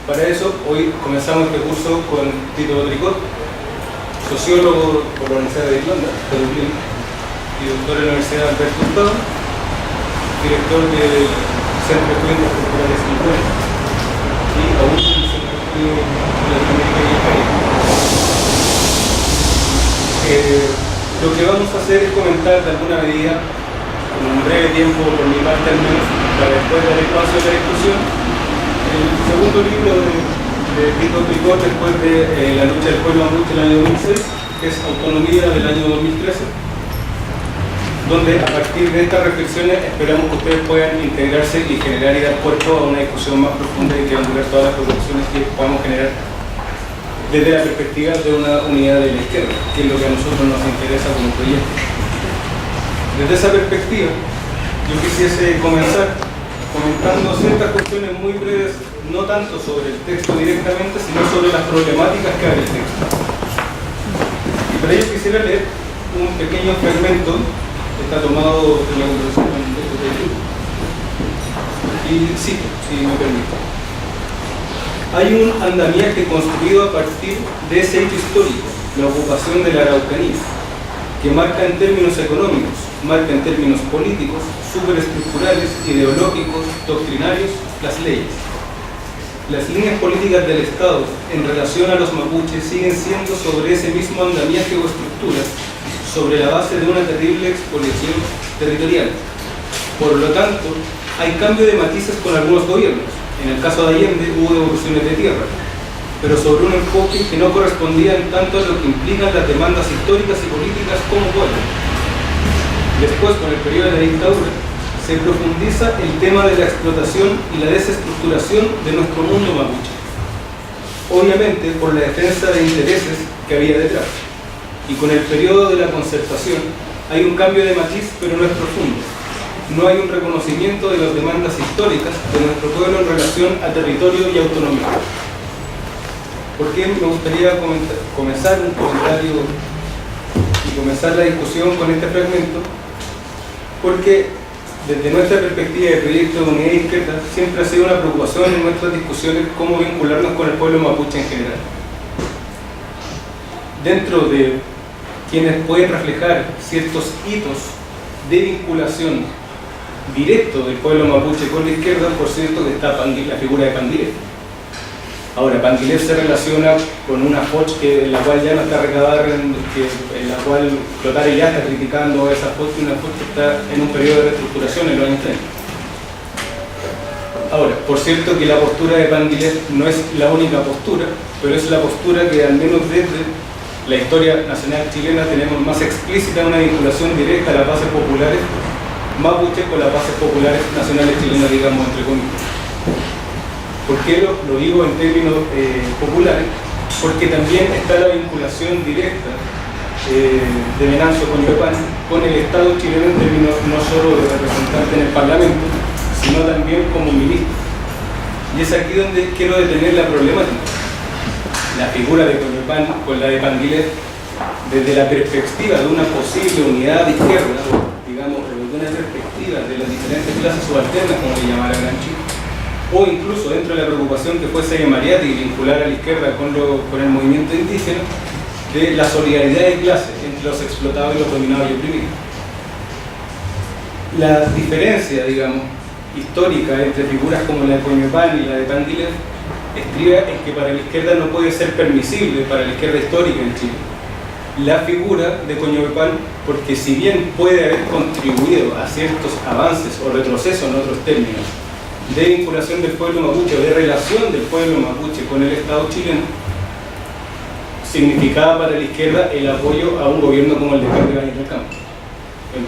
Para eso, hoy comenzamos este curso con Tito Tricot, sociólogo por la Universidad de Irlanda, de Dublín, y doctor en la Universidad de Alberto Hurtado, director del Centro de Estudios Culturales Lisboa y aún del Centro de Estudios de Latinoamérica y el Caribe. Lo que vamos a hacer es comentar de alguna medida, con un breve tiempo por mi parte al menos, para después dar espacio a la discusión, el segundo libro de Tito Tricot después de La lucha del pueblo mapuche del año 2006, que es Autonomía del año 2013, donde a partir de estas reflexiones esperamos que ustedes puedan integrarse y generar y dar cuerpo a una discusión más profunda y que van a durar todas las producciones que podamos generar desde la perspectiva de una unidad de la izquierda, que es lo que a nosotros nos interesa como proyecto. Desde esa perspectiva, yo quisiese comenzar comentando ciertas cuestiones muy breves, no tanto sobre el texto directamente, sino sobre las problemáticas que abre el texto. Y para ello quisiera leer un pequeño fragmento que está tomado de la conversación con el texto de YouTube. Y cito, si me permite. Hay un andamiaje construido a partir de ese hecho histórico, la ocupación de la Araucanía, que marca en términos económicos, marca en términos políticos, superestructurales, ideológicos, doctrinarios, las leyes. Las líneas políticas del Estado en relación a los mapuches siguen siendo sobre ese mismo andamiaje o estructura, sobre la base de una terrible expoliación territorial. Por lo tanto, hay cambio de matices con algunos gobiernos. En el caso de Allende hubo devoluciones de tierra, pero sobre un enfoque que no correspondía en tanto a lo que implican las demandas históricas y políticas como pueblo. Después, con el periodo de la dictadura, se profundiza el tema de la explotación y la desestructuración de nuestro mundo mapuche. Obviamente por la defensa de intereses que había detrás. Y con el periodo de la concertación hay un cambio de matiz, pero no es profundo. No hay un reconocimiento de las demandas históricas de nuestro pueblo en relación a territorio y autonomía. ¿Por qué me gustaría comenzar un comentario y comenzar la discusión con este fragmento? Porque desde nuestra perspectiva de proyecto de unidad izquierda siempre ha sido una preocupación en nuestras discusiones cómo vincularnos con el pueblo mapuche en general. Dentro de quienes pueden reflejar ciertos hitos de vinculación directo del pueblo mapuche con la izquierda, por cierto que está la figura de Canguilef. Ahora, Canguilef se relaciona con una Foch en la cual ya no está recabada, en la cual Clotario ya está criticando a esa Foch, y una Foch que está en un periodo de reestructuración en los años 30. Ahora, por cierto que la postura de Canguilef no es la única postura, pero es la postura que al menos desde la historia nacional chilena tenemos más explícita una vinculación directa a las bases populares mapuche con las bases populares nacionales chilenas, digamos, entre comillas. ¿Por qué lo digo en términos populares? Porque también está la vinculación directa de Venancio Coñuepán con el Estado chileno en términos no solo de representante en el Parlamento, sino también como ministro. Y es aquí donde quiero detener la problemática. La figura de Coñuepán con la de Canguilef desde la perspectiva de una posible unidad de izquierda, digamos, de una perspectiva de las diferentes clases subalternas, como le llamara Gramsci, o incluso dentro de la preocupación que fuese de Mariátegui vincular a la izquierda con el movimiento indígena, de la solidaridad de clase entre los explotados y los dominados y oprimidos. La diferencia, digamos, histórica entre figuras como la de Coñuepán y la de Canguilef estriba en que para la izquierda no puede ser permisible, para la izquierda histórica en Chile, la figura de Coñuepán, porque si bien puede haber contribuido a ciertos avances o retrocesos en otros términos de vinculación del pueblo mapuche o de relación del pueblo mapuche con el Estado chileno, significaba para la izquierda el apoyo a un gobierno como el de Carlos Ibáñez del Campo, el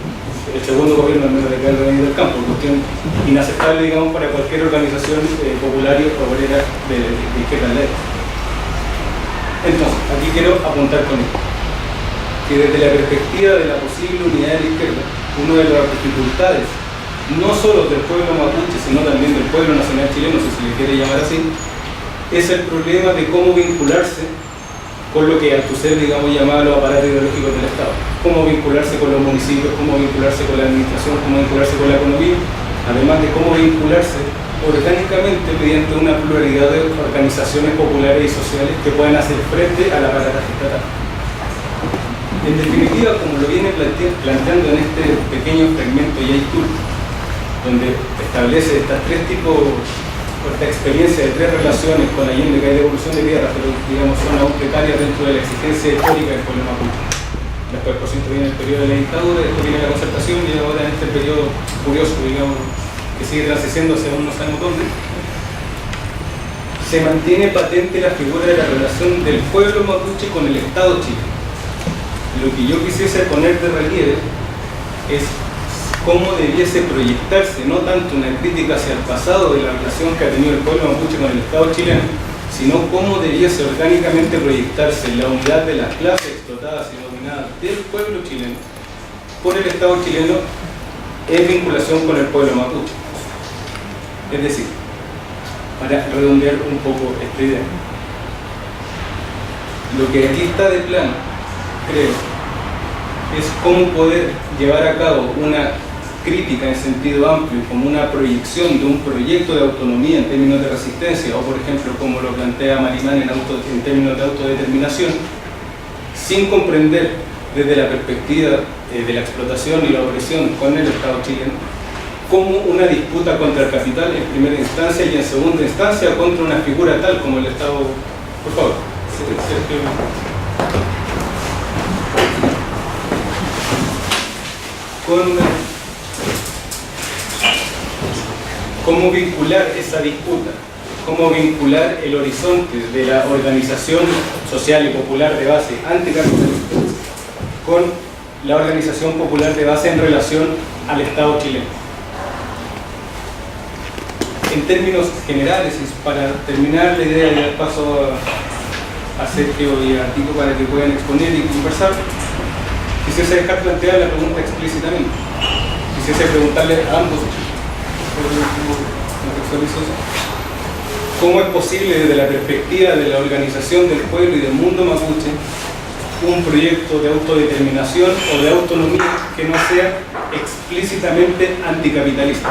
segundo gobierno al menos de Carlos Ibáñez del Campo, cuestión inaceptable, digamos, para cualquier organización popular y obrera de izquierda en la época. Entonces, aquí quiero apuntar con esto, que desde la perspectiva de la posible unidad de la izquierda, una de las dificultades, no solo del pueblo mapuche, sino también del pueblo nacional chileno, si se le quiere llamar así, es el problema de cómo vincularse con lo que Althusser, digamos, llamaba los aparatos ideológicos del Estado. Cómo vincularse con los municipios, cómo vincularse con la administración, cómo vincularse con la economía, además de cómo vincularse orgánicamente mediante una pluralidad de organizaciones populares y sociales que puedan hacer frente a la aparataje estatal. En definitiva, como lo viene planteando en este pequeño fragmento Yaitul, donde establece estas tres tipos, esta experiencia de tres relaciones con Allende, que hay devolución de tierras, pero digamos son aún precarias dentro de la exigencia histórica del pueblo mapuche. Después, por cierto, viene el periodo de la dictadura, después viene la concertación y ahora en este periodo curioso, digamos, que sigue transiciendo hacia no sabemos dónde, se mantiene patente la figura de la relación del pueblo mapuche con el Estado chileno. Lo que yo quisiese poner de relieve es cómo debiese proyectarse, no tanto una crítica hacia el pasado de la relación que ha tenido el pueblo mapuche con el Estado chileno, sino cómo debiese orgánicamente proyectarse la unidad de las clases explotadas y dominadas del pueblo chileno por el Estado chileno en vinculación con el pueblo mapuche. Es decir, para redondear un poco esta idea, lo que aquí está de plano, creo, es cómo poder llevar a cabo una crítica en sentido amplio, como una proyección de un proyecto de autonomía en términos de resistencia, o por ejemplo, como lo plantea Marimán en términos de autodeterminación, sin comprender desde la perspectiva de la explotación y la opresión con el Estado chileno, como una disputa contra el capital en primera instancia y en segunda instancia contra una figura tal como el Estado. Por favor, cómo vincular esa disputa, cómo vincular el horizonte de la organización social y popular de base anticapitalista con la organización popular de base en relación al Estado chileno. En términos generales, para terminar la idea y dar paso a Sergio y a Tito para que puedan exponer y conversar, quisiese dejar planteada la pregunta explícitamente. Quisiese preguntarle a ambos, ¿cómo es posible desde la perspectiva de la organización del pueblo y del mundo mapuche un proyecto de autodeterminación o de autonomía que no sea explícitamente anticapitalista?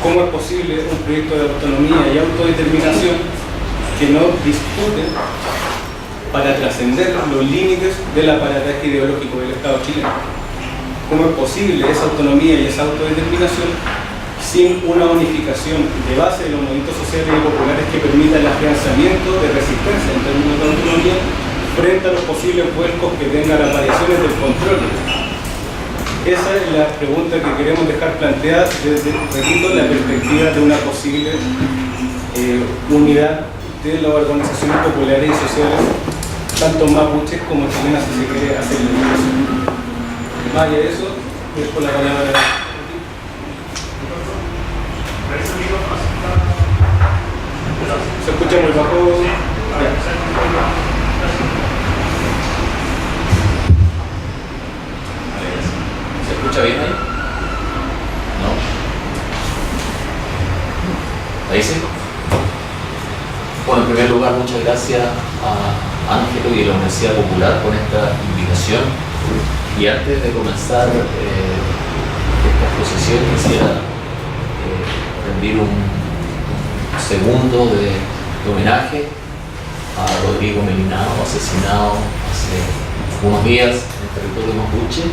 ¿Cómo es posible un proyecto de autonomía y autodeterminación que no dispute para trascender los límites del aparataje ideológico del Estado chileno? ¿Cómo es posible esa autonomía y esa autodeterminación sin una unificación de base de los movimientos sociales y populares que permita el afianzamiento de resistencia en términos de autonomía frente a los posibles vuelcos que tengan apariciones del control? Esa es la pregunta que queremos dejar planteada desde, repito, la perspectiva de una posible unidad de las organizaciones populares y sociales, tanto mapuches como chilenas, si se quiere hacer la invitación. Más allá de eso, dejo la palabra. ¿Se escucha muy bajo? ¿Se escucha bien ahí? ¿No? ¿Ahí sí? Bueno, en primer lugar, muchas gracias a Ángelo y a la Universidad Popular por esta invitación. Y antes de comenzar esta exposición, quisiera rendir un segundo de homenaje a Rodrigo Melinao, asesinado hace unos días en el territorio mapuche.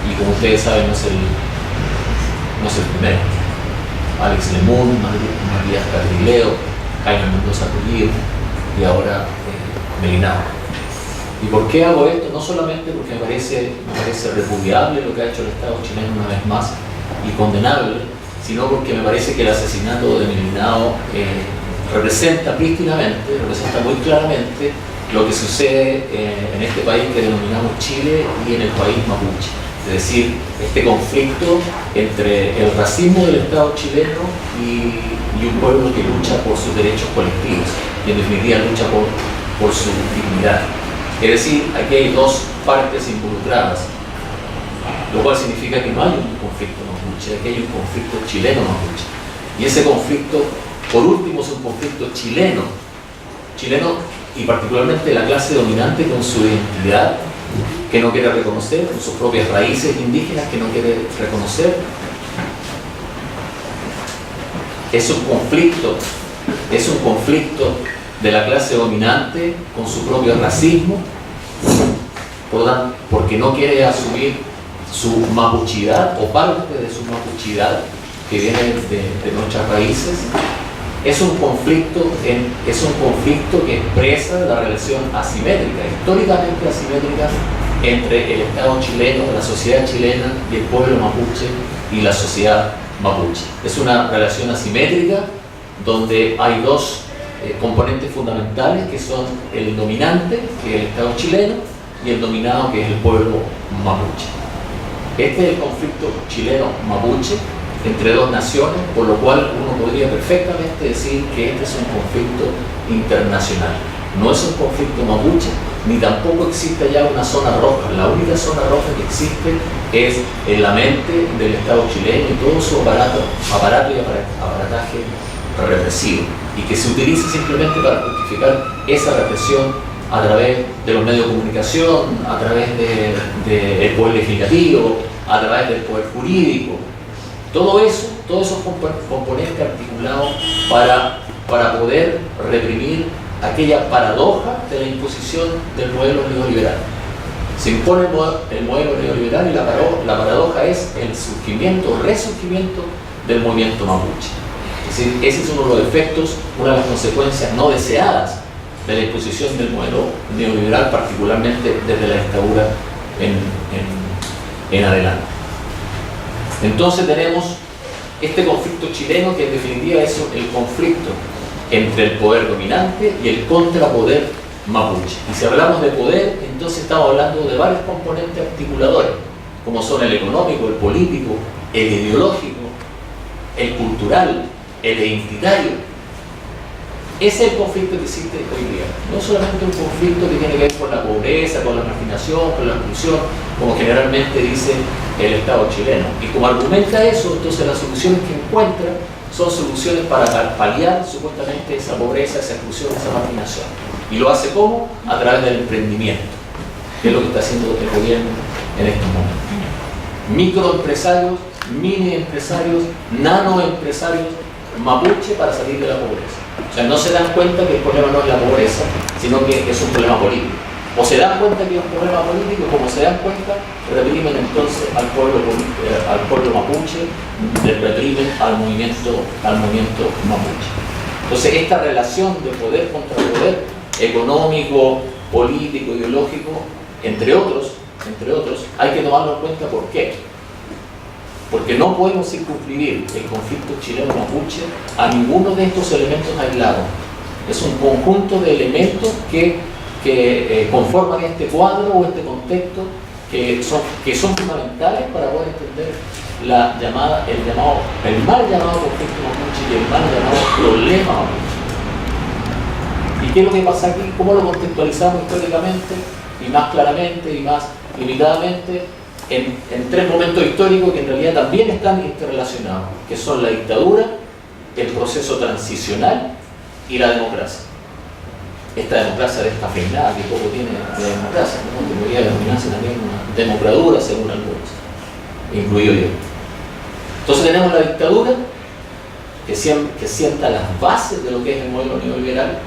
Y como ustedes saben, no es el primero. Alex Lemun, Matías Catrileo, Jaime Mendoza Pulido y ahora Melinao. ¿Y por qué hago esto? No solamente porque me parece repudiable lo que ha hecho el Estado chileno una vez más y condenable, sino porque me parece que el asesinato de Melinao representa prístinamente, representa muy claramente lo que sucede en este país que denominamos Chile y en el país mapuche. Es decir, este conflicto entre el racismo del Estado chileno y un pueblo que lucha por sus derechos colectivos y en definitiva lucha por su dignidad. Es decir, aquí hay dos partes involucradas, lo cual significa que no hay un conflicto mapuche, aquí hay un conflicto chileno-mapuche. Y ese conflicto, por último, es un conflicto chileno y particularmente la clase dominante con su identidad que no quiere reconocer, con sus propias raíces indígenas que no quiere reconocer, es un conflicto de la clase dominante con su propio racismo, porque no quiere asumir su mapuchidad o parte de su mapuchidad que viene de nuestras raíces. Es un conflicto que expresa la relación asimétrica, históricamente asimétrica, entre el Estado chileno, la sociedad chilena y el pueblo mapuche y la sociedad mapuche. Es una relación asimétrica donde hay dos componentes fundamentales, que son el dominante, que es el Estado chileno, y el dominado, que es el pueblo mapuche. Este es el conflicto chileno-mapuche entre dos naciones, por lo cual uno podría perfectamente decir que este es un conflicto internacional. No es un conflicto mapuche, ni tampoco existe ya una zona roja. La única zona roja que existe es en la mente del Estado chileno y todo su aparato y aparataje represivo, y que se utiliza simplemente para justificar esa represión a través de los medios de comunicación, a través del poder legislativo, a través del poder jurídico. Todos esos componentes articulados para poder reprimir aquella paradoja de la imposición del modelo neoliberal. Se impone el modelo neoliberal y la paradoja es el resurgimiento del movimiento mapuche. Es decir, ese es uno de los efectos, una de las consecuencias no deseadas de la imposición del modelo neoliberal, particularmente desde la dictadura en adelante. Entonces tenemos este conflicto chileno, que en definitiva es el conflicto entre el poder dominante y el contrapoder mapuche. Y si hablamos de poder, entonces estamos hablando de varios componentes articuladores, como son el económico, el político, el ideológico, el cultural, el identitario. Ese es el conflicto que existe hoy día. No solamente un conflicto que tiene que ver con la pobreza, con la marginación, con la exclusión, como generalmente dice el Estado chileno. Y como argumenta eso, entonces las soluciones que encuentra son soluciones para paliar supuestamente esa pobreza, esa exclusión, esa marginación. Y lo hace ¿cómo? A través del emprendimiento, que es lo que está haciendo el gobierno en estos momentos. Microempresarios, mini empresarios, nanoempresarios mapuche para salir de la pobreza. O sea, no se dan cuenta que el problema no es la pobreza, sino que es un problema político. O se dan cuenta que es un problema político, como se dan cuenta, reprimen entonces al pueblo mapuche, reprimen al movimiento mapuche. Entonces, esta relación de poder contra poder, económico, político, ideológico, entre otros, hay que tomarlo en cuenta. ¿Por qué? Porque no podemos circunscribir el conflicto chileno-mapuche a ninguno de estos elementos aislados. Es un conjunto de elementos que conforman este cuadro o este contexto que son fundamentales para poder entender el mal llamado conflicto mapuche y el mal llamado problema mapuche. ¿Y qué es lo que pasa aquí? ¿Cómo lo contextualizamos históricamente y más claramente y más limitadamente? En tres momentos históricos que en realidad también están interrelacionados, que son la dictadura, el proceso transicional y la democracia. Esta democracia descafeinada que poco tiene de democracia, ¿no? Que podría denominarse también una democradura según algunos, incluido yo. Entonces tenemos la dictadura que sienta las bases de lo que es el modelo neoliberal,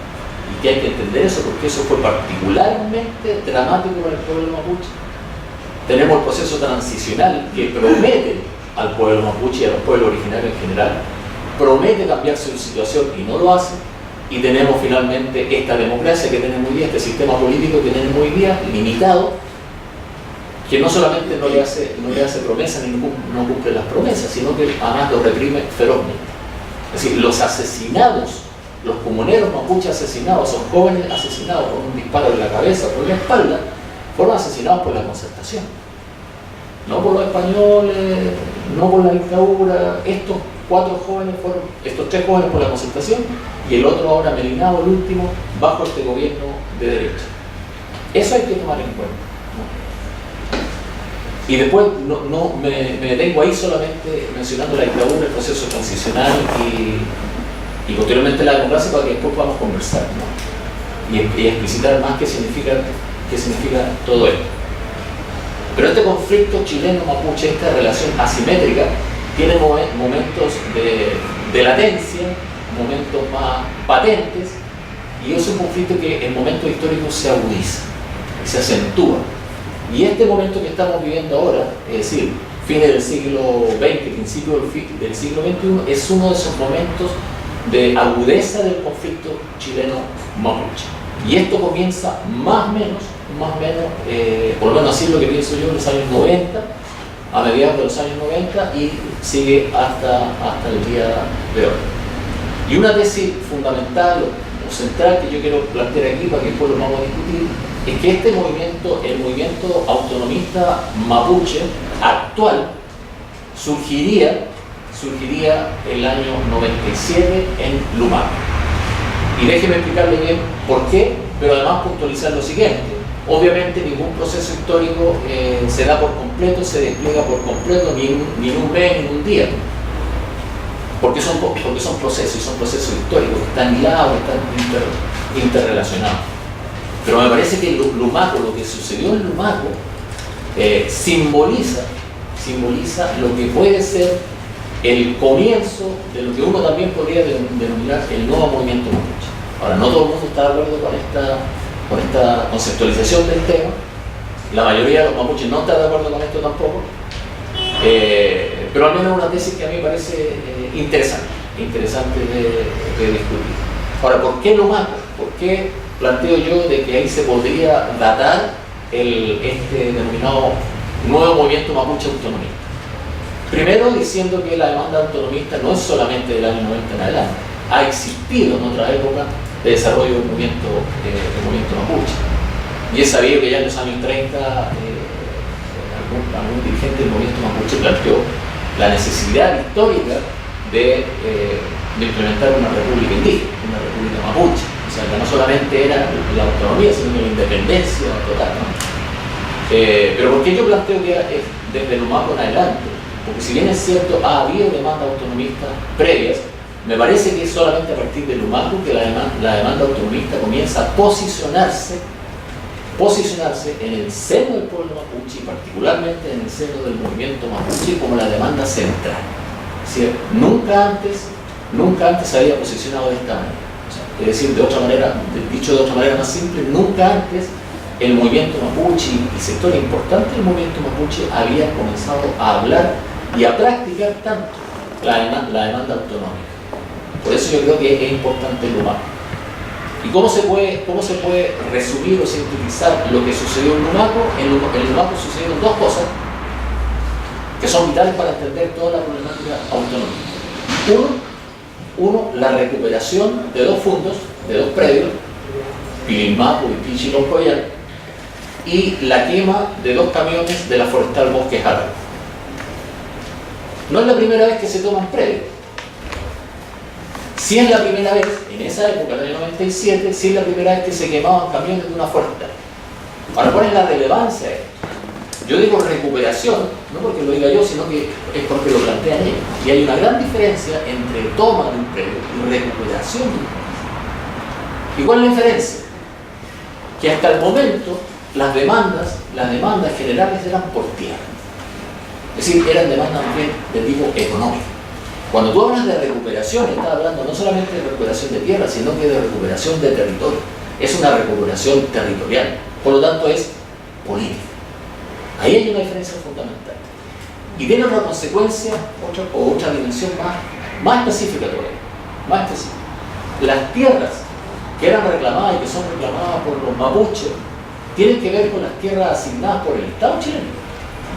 y que hay que entender eso porque eso fue particularmente dramático para el pueblo mapuche. Tenemos el proceso transicional que promete al pueblo mapuche y a los pueblos originarios en general, promete cambiar su situación y no lo hace. Y tenemos finalmente esta democracia que tenemos hoy día, este sistema político que tenemos hoy día, limitado, que no solamente no le hace promesas ni no cumple las promesas, sino que además lo reprime ferozmente. Es decir, los asesinados, los comuneros mapuches asesinados, son jóvenes asesinados con un disparo en la cabeza o por la espalda, fueron asesinados por la Concertación, no por los españoles, no por la dictadura. Estos tres jóvenes por la Concertación y el otro ahora Melinao, el último, bajo este gobierno de derecha. Eso hay que tomar en cuenta, ¿no? Y después me detengo ahí solamente mencionando la dictadura, el proceso transicional y posteriormente la democracia, para que después podamos conversar, ¿no? y explicitar más qué significa todo esto. Pero este conflicto chileno-mapuche, esta relación asimétrica, tiene momentos de de latencia, momentos más patentes, y es un conflicto que en momentos históricos se agudiza, se acentúa. Y este momento que estamos viviendo ahora, es decir, fines del siglo XX, principio del siglo XXI, es uno de esos momentos de agudeza del conflicto chileno-mapuche. Y esto comienza más o menos, por lo menos así es lo que pienso yo, en los años 90, a mediados de los años 90, y sigue hasta el día de hoy. Y una tesis fundamental o central que yo quiero plantear aquí, para que después lo vamos a discutir, es que este movimiento, el movimiento autonomista mapuche actual, surgiría el año 97 en Lumaco. Y déjeme explicarle bien por qué, pero además puntualizar lo siguiente. Obviamente ningún proceso histórico se da por completo, se despliega por completo, ni en un mes, ni en un día. Porque son procesos, y son procesos históricos, que están hilados, están interrelacionados. Pero me parece que Lumaco, lo que sucedió en Lumaco, simboliza lo que puede ser el comienzo de lo que uno también podría denominar el nuevo movimiento mapuche. Ahora, no todo el mundo está de acuerdo con esta conceptualización del tema. La mayoría de los mapuches no está de acuerdo con esto tampoco. Pero al menos una tesis que a mí me parece interesante de discutir. Ahora, ¿por qué Lumaco? ¿Por qué planteo yo de que ahí se podría datar este denominado nuevo movimiento mapuche autonomista? Primero, diciendo que la demanda autonomista no es solamente del año 90 en adelante, ha existido en otra época de desarrollo del movimiento mapuche. Y es sabido que ya en los años 30 algún dirigente del movimiento mapuche planteó la necesidad histórica de implementar una república indígena, una república mapuche. O sea, que no solamente era la autonomía, sino la independencia total, ¿no? Pero ¿por qué yo planteo que desde Lumaco en adelante? Porque si bien es cierto, ha habido demandas autonomistas previas, me parece que es solamente a partir de Lumaco que la demanda autonomista comienza a posicionarse en el seno del pueblo mapuche, y particularmente en el seno del movimiento mapuche, como la demanda central. Es decir, nunca antes se había posicionado de esta manera. O sea, es decir, dicho de otra manera más simple, nunca antes el movimiento mapuche y sector importante del movimiento mapuche había comenzado a hablar y a practicar tanto la demanda autonómica. Por eso yo creo que es importante el Lumaco. ¿Y cómo se puede resumir o sintetizar lo que sucedió en Lumaco? En Lumaco sucedieron dos cosas que son vitales para entender toda la problemática autonómica. Uno, la recuperación de dos fundos, de dos predios, Pililmaco y Pichiloccoyal, y la quema de dos camiones de la Forestal Bosques Árabes. No es la primera vez que se toman predios. Sí es la primera vez, en esa época, en el año 97, sí es la primera vez que se quemaban camiones de una Forestal. Ahora, ¿cuál es la relevancia de esto? Yo digo recuperación, no porque lo diga yo, sino que es porque lo plantean ellos. Y hay una gran diferencia entre toma de un predio y recuperación de un predio. ¿Y cuál es la diferencia? Que hasta el momento las demandas generales eran por tierra. Es decir, eran demandas bien de tipo económico. Cuando tú hablas de recuperación, estás hablando no solamente de recuperación de tierra, sino que de recuperación de territorio. Es una recuperación territorial, por lo tanto es política. Ahí hay una diferencia fundamental. Y tiene otra consecuencia, otra dimensión más específica todavía. Más específica. Las tierras que eran reclamadas y que son reclamadas por los mapuches tienen que ver con las tierras asignadas por el Estado chileno.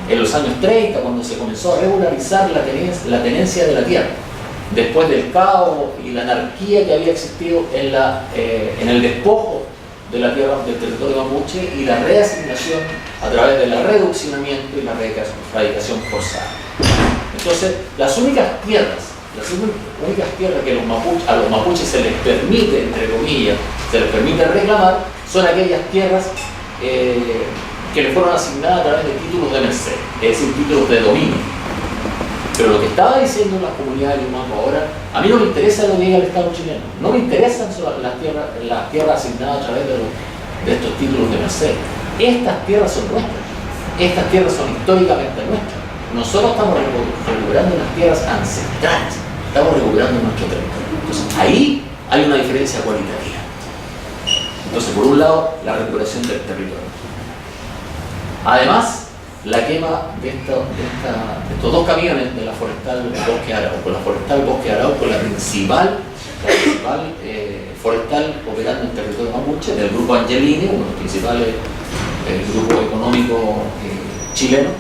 En los años 30, cuando se comenzó a regularizar la tenencia de la tierra, después del caos y la anarquía que había existido en el despojo de la tierra del territorio mapuche y la reasignación a través del reduccionamiento y la radicación forzada. Entonces, las únicas tierras que a los mapuches se les permite, entre comillas, se les permite reclamar, son aquellas tierras que le fueron asignadas a través de títulos de merced, es decir, títulos de dominio. Pero lo que estaba diciendo la comunidad de Lumaco ahora, a mí no me interesa lo que diga el Estado chileno, no me interesan las tierras asignadas a través de estos títulos de merced. Estas tierras son nuestras, estas tierras son históricamente nuestras. Nosotros estamos recuperando las tierras ancestrales, estamos recuperando nuestro territorio. Entonces ahí hay una diferencia cualitativa. Entonces, por un lado, la recuperación del territorio. Además, la quema de estos dos camiones de la forestal Bosque Arauco. La forestal Bosque Arauco, la principal forestal operando en territorio mapuche, del grupo Angelini, uno de los principales grupos económicos chilenos.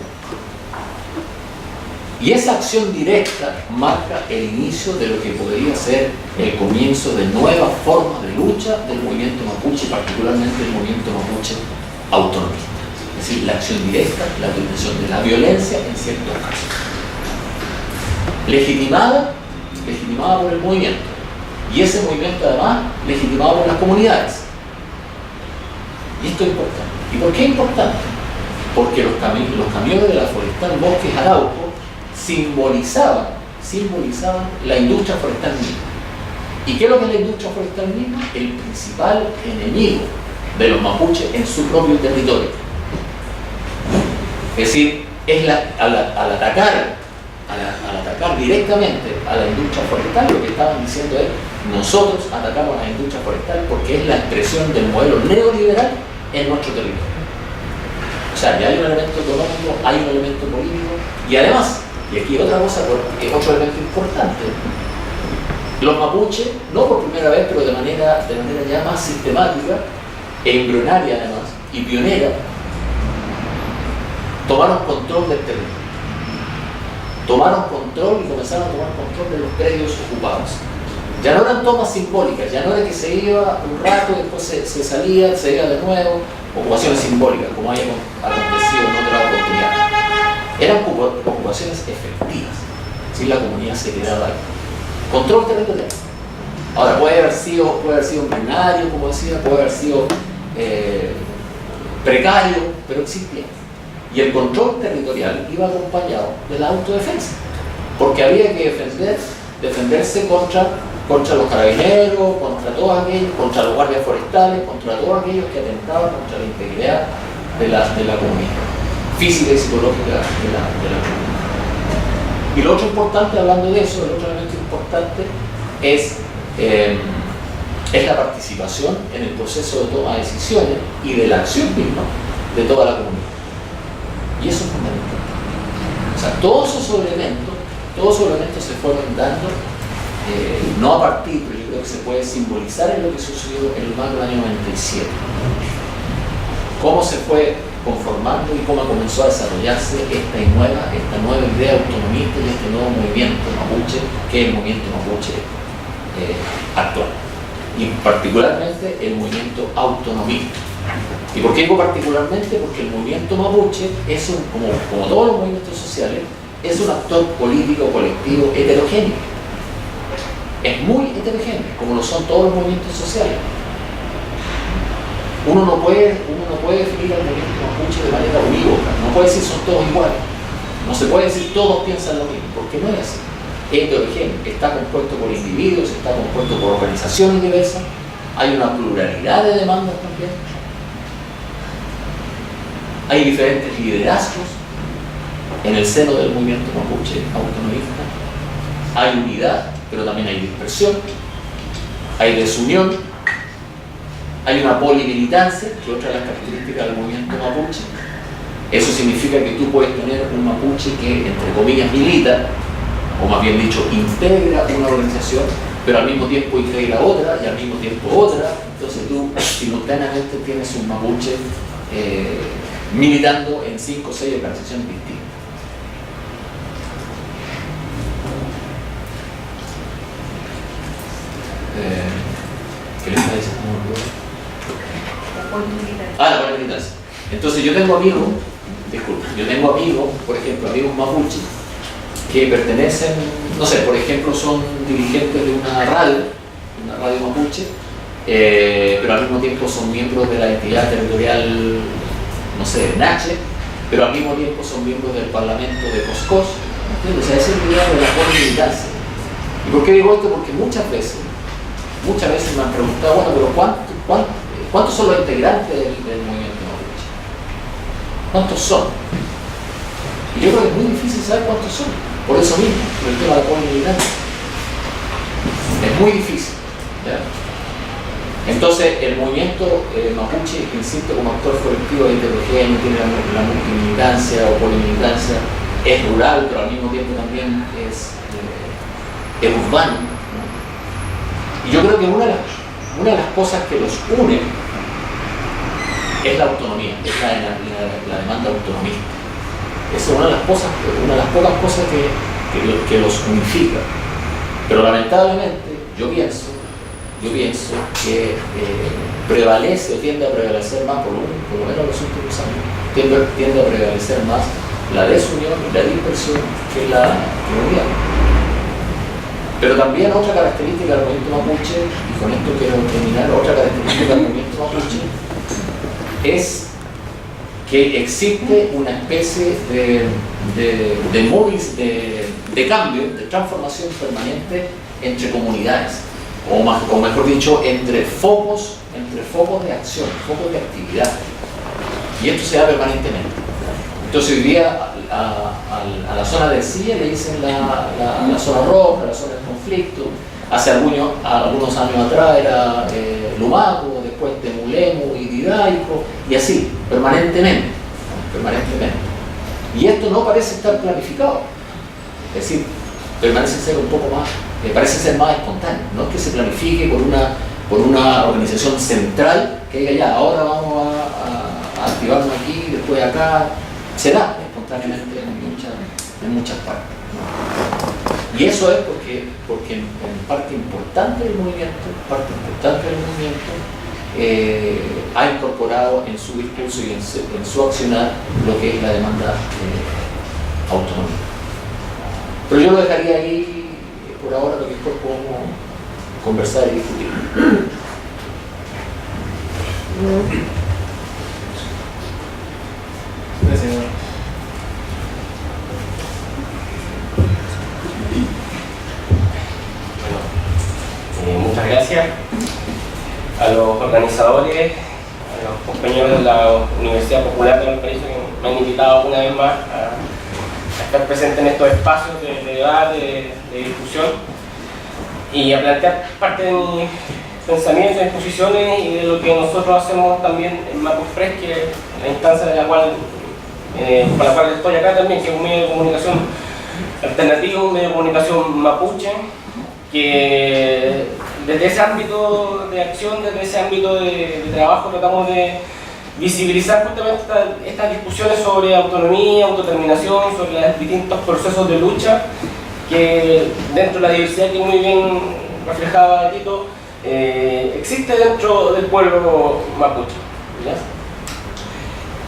Y esa acción directa marca el inicio de lo que podría ser el comienzo de nuevas formas de lucha del movimiento mapuche, particularmente el movimiento mapuche autonomista. Es decir, la acción directa, la utilización de la violencia en ciertos casos. Legitimada por el movimiento. Y ese movimiento además legitimado por las comunidades. Y esto es importante. ¿Y por qué es importante? Porque los camiones de la forestal Bosques Arauco simbolizaban la industria forestal misma. ¿Y qué es lo que es la industria forestal misma? El principal enemigo de los mapuches en su propio territorio. Es decir, al atacar directamente a la industria forestal, lo que estaban diciendo es: nosotros atacamos a la industria forestal porque es la expresión del modelo neoliberal en nuestro territorio. O sea, ya hay un elemento económico, hay un elemento político, y además, y aquí otra cosa, otro elemento importante, los mapuches, no por primera vez, pero de manera ya más sistemática, embrionaria además, y pionera, tomaron control del territorio. Tomaron control y comenzaron a tomar control de los predios ocupados. Ya no eran tomas simbólicas, ya no era que se iba un rato y después se salía, se iba de nuevo, ocupaciones simbólicas, como haya acontecido en otra oportunidad. Eran ocupaciones efectivas, si la comunidad se quedaba ahí. Control territorial. Ahora, puede haber sido embrionario, como decía, puede haber sido precario, pero existía. Y el control territorial iba acompañado de la autodefensa, porque había que defenderse contra los carabineros, contra todos aquellos, contra los guardias forestales, contra todos aquellos que atentaban contra la integridad de la comunidad, física y psicológica de la comunidad. Y lo otro importante, hablando de eso, el otro elemento importante es la participación en el proceso de toma de decisiones y de la acción misma de toda la comunidad. Y eso es fundamental. O sea, todos esos elementos se fueron dando, no a partir, pero yo creo que se puede simbolizar en lo que sucedió en el macro año 97. Cómo se fue conformando y cómo comenzó a desarrollarse esta nueva idea autonomista y este nuevo movimiento mapuche, que es el movimiento mapuche actual. Y particularmente el movimiento autonomista. ¿Y por qué digo particularmente? Porque el movimiento mapuche es como todos los movimientos sociales, es un actor político colectivo heterogéneo. Es muy heterogéneo, como lo son todos los movimientos sociales. Uno no puede definir al movimiento mapuche de manera unívoca, no puede decir son todos iguales. No se puede decir todos piensan lo mismo, porque no es así. Es heterogéneo, está compuesto por individuos, está compuesto por organizaciones diversas, hay una pluralidad de demandas también. Hay diferentes liderazgos en el seno del movimiento mapuche autonomista. Hay unidad, pero también hay dispersión. Hay desunión. Hay una polimilitancia, que es otra de las características del movimiento mapuche. Eso significa que tú puedes tener un mapuche que, entre comillas, milita, o más bien dicho, integra una organización, pero al mismo tiempo integra otra, y al mismo tiempo otra. Entonces tú simultáneamente tienes un mapuche militando en 5 o 6 organizaciones distintas. ¿Qué les parece? La polimilitancia. Entonces yo tengo amigos, por ejemplo, amigos mapuche, que pertenecen, no sé, por ejemplo, son dirigentes de una radio mapuche, pero al mismo tiempo son miembros de la entidad territorial, no sé, de Nache, pero al mismo tiempo son miembros del Parlamento de Coscos. O sea, esa es la idea de la polimilitancia. ¿Y por qué digo esto? Porque muchas veces me han preguntado, bueno, pero ¿cuántos son los integrantes del movimiento mapuche? ¿Cuántos son? Y yo creo que es muy difícil saber cuántos son, por eso mismo, por el tema de la polimilitancia. es muy difícil, ¿ya? Entonces el movimiento mapuche, insisto, como actor colectivo heterogéneo, tiene la multimilitancia o polimilitancia, es rural, pero al mismo tiempo también es urbano, ¿no? Y yo creo que una de las cosas que los une es la autonomía, es la demanda autonomista. Esa es una de las pocas cosas que los unifica. Pero lamentablemente yo pienso que prevalece o tiende a prevalecer más, por lo menos en los últimos años, tiende a prevalecer más la desunión y la dispersión que la unidad. Pero también otra característica del movimiento mapuche, y con esto quiero terminar, otra característica del movimiento mapuche es que existe una especie de cambio, de transformación permanente entre comunidades, o mejor dicho, entre focos de acción, focos de actividad. Y esto se da permanentemente. Entonces hoy día a la zona de Silla le dicen la zona roja, la zona del conflicto. Hace algunos años atrás era Lumaco, después Temulemu y Didaico, y así, permanentemente. Y esto no parece estar planificado. Es decir, parece ser más espontáneo. No es que se planifique por una organización central que diga ya, ahora vamos a activarnos aquí, después acá. Se da espontáneamente en muchas partes, ¿no? Y eso es porque en parte importante del movimiento, ha incorporado en su discurso y en su accionar lo que es la demanda autonómica. Pero yo lo dejaría ahí por ahora, porque después podemos conversar y discutir. Gracias. Bueno, muchas gracias a los organizadores, a los compañeros de la Universidad Popular de Valparaíso que me han invitado una vez más a estar presente en estos espacios de debate, de discusión y a plantear parte de mis pensamientos, exposiciones y de lo que nosotros hacemos también en MapuFresh, que es la instancia de la cual con la cual estoy acá también, que es un medio de comunicación alternativo, un medio de comunicación mapuche, que desde ese ámbito de acción, desde ese ámbito de trabajo, tratamos de visibilizar justamente estas discusiones sobre autonomía, autodeterminación, sobre los distintos procesos de lucha que dentro de la diversidad que muy bien reflejaba Tito, existe dentro del pueblo mapuche, ¿ya?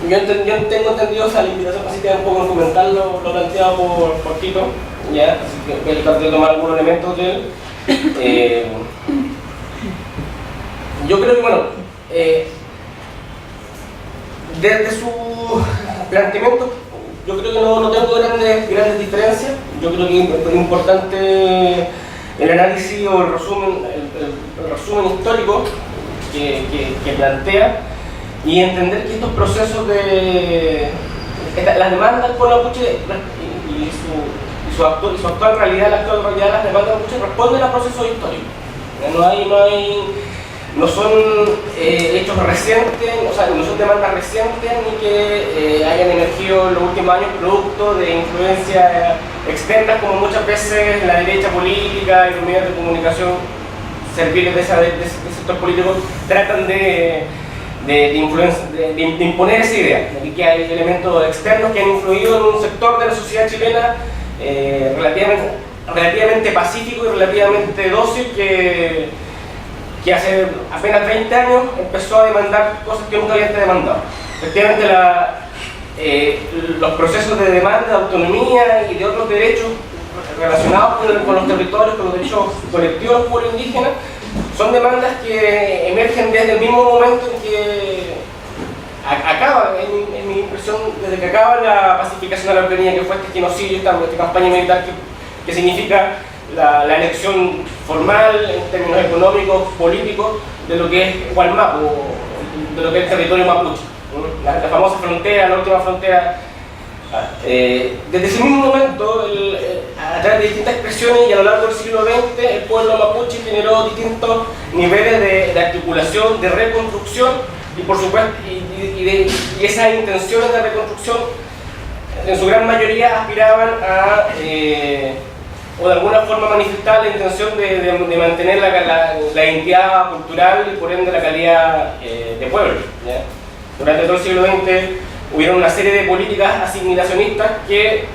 Yo tengo entendido, o sea, la invitación así queda un poco en comentar lo planteado por Tito, ¿ya? Así que voy a tratar de tomar algunos elementos de él. Yo creo que, bueno, desde su planteamiento, yo creo que no tengo grandes diferencias. Yo creo que es importante el análisis o el resumen histórico que plantea, y entender que estos procesos las demandas por la mapuche y su actual realidad, las demandas mapuche responden a procesos históricos. No son hechos recientes, o sea, no son demandas recientes ni que hayan emergido en los últimos años producto de influencias externas, como muchas veces la derecha política y los medios de comunicación serviles de ese sector político tratan de imponer esa idea, de que hay elementos externos que han influido en un sector de la sociedad chilena relativamente pacífico y relativamente dócil, que hace apenas 20 años empezó a demandar cosas que nunca había demandado. Efectivamente, los procesos de demanda de autonomía y de otros derechos relacionados con los territorios, con los derechos colectivos del pueblo indígena, son demandas que emergen desde el mismo momento en que acaba, en mi impresión, desde que acaba la pacificación de la Araucanía, que fue este genocidio, esta campaña militar que significa la anexión formal en términos económicos, políticos, de lo que es Gualmapu, de lo que es el territorio mapuche, la famosa frontera, la última frontera. Desde ese mismo momento, a través de distintas expresiones y a lo largo del siglo XX el pueblo mapuche generó distintos niveles de articulación, de reconstrucción y por supuesto y esas intenciones de reconstrucción en su gran mayoría aspiraban a o de alguna forma manifestar la intención de mantener la identidad cultural y por ende la calidad de pueblo, ¿ya? Durante todo el siglo XX hubieron una serie de políticas asimilacionistas que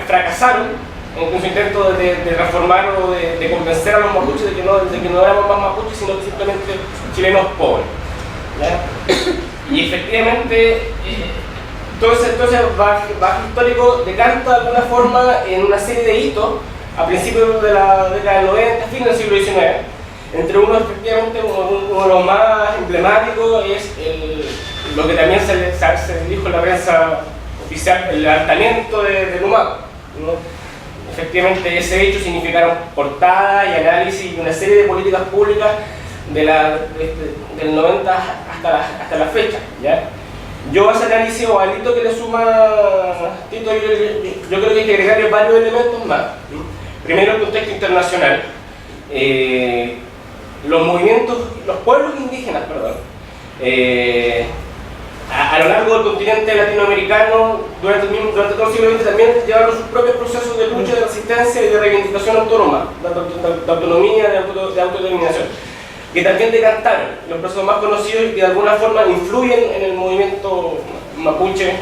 fracasaron en su intento de transformar o de convencer a los mapuches de que no éramos más mapuches sino que simplemente chilenos pobres, ¿ya? Y efectivamente todo ese bajo histórico decanta de alguna forma en una serie de hitos a principios de la década del 90, fin del siglo XIX. Entre uno, efectivamente, uno de los más emblemáticos es lo que también se dijo en la prensa oficial, el levantamiento de Lumaco, ¿no? Efectivamente, ese hecho significaron portada y análisis y una serie de políticas públicas del 90 hasta la fecha, ¿ya? Yo a ese análisis o al hito que le suma Tito, yo creo que hay que agregarle varios elementos más. Primero, el contexto internacional. Los pueblos indígenas, a lo largo del continente latinoamericano, durante todo el siglo XX también llevaron sus propios procesos de lucha, de resistencia y de reivindicación autónoma, de autonomía, de autodeterminación, que también decantaron los procesos más conocidos y que de alguna forma influyen en el movimiento mapuche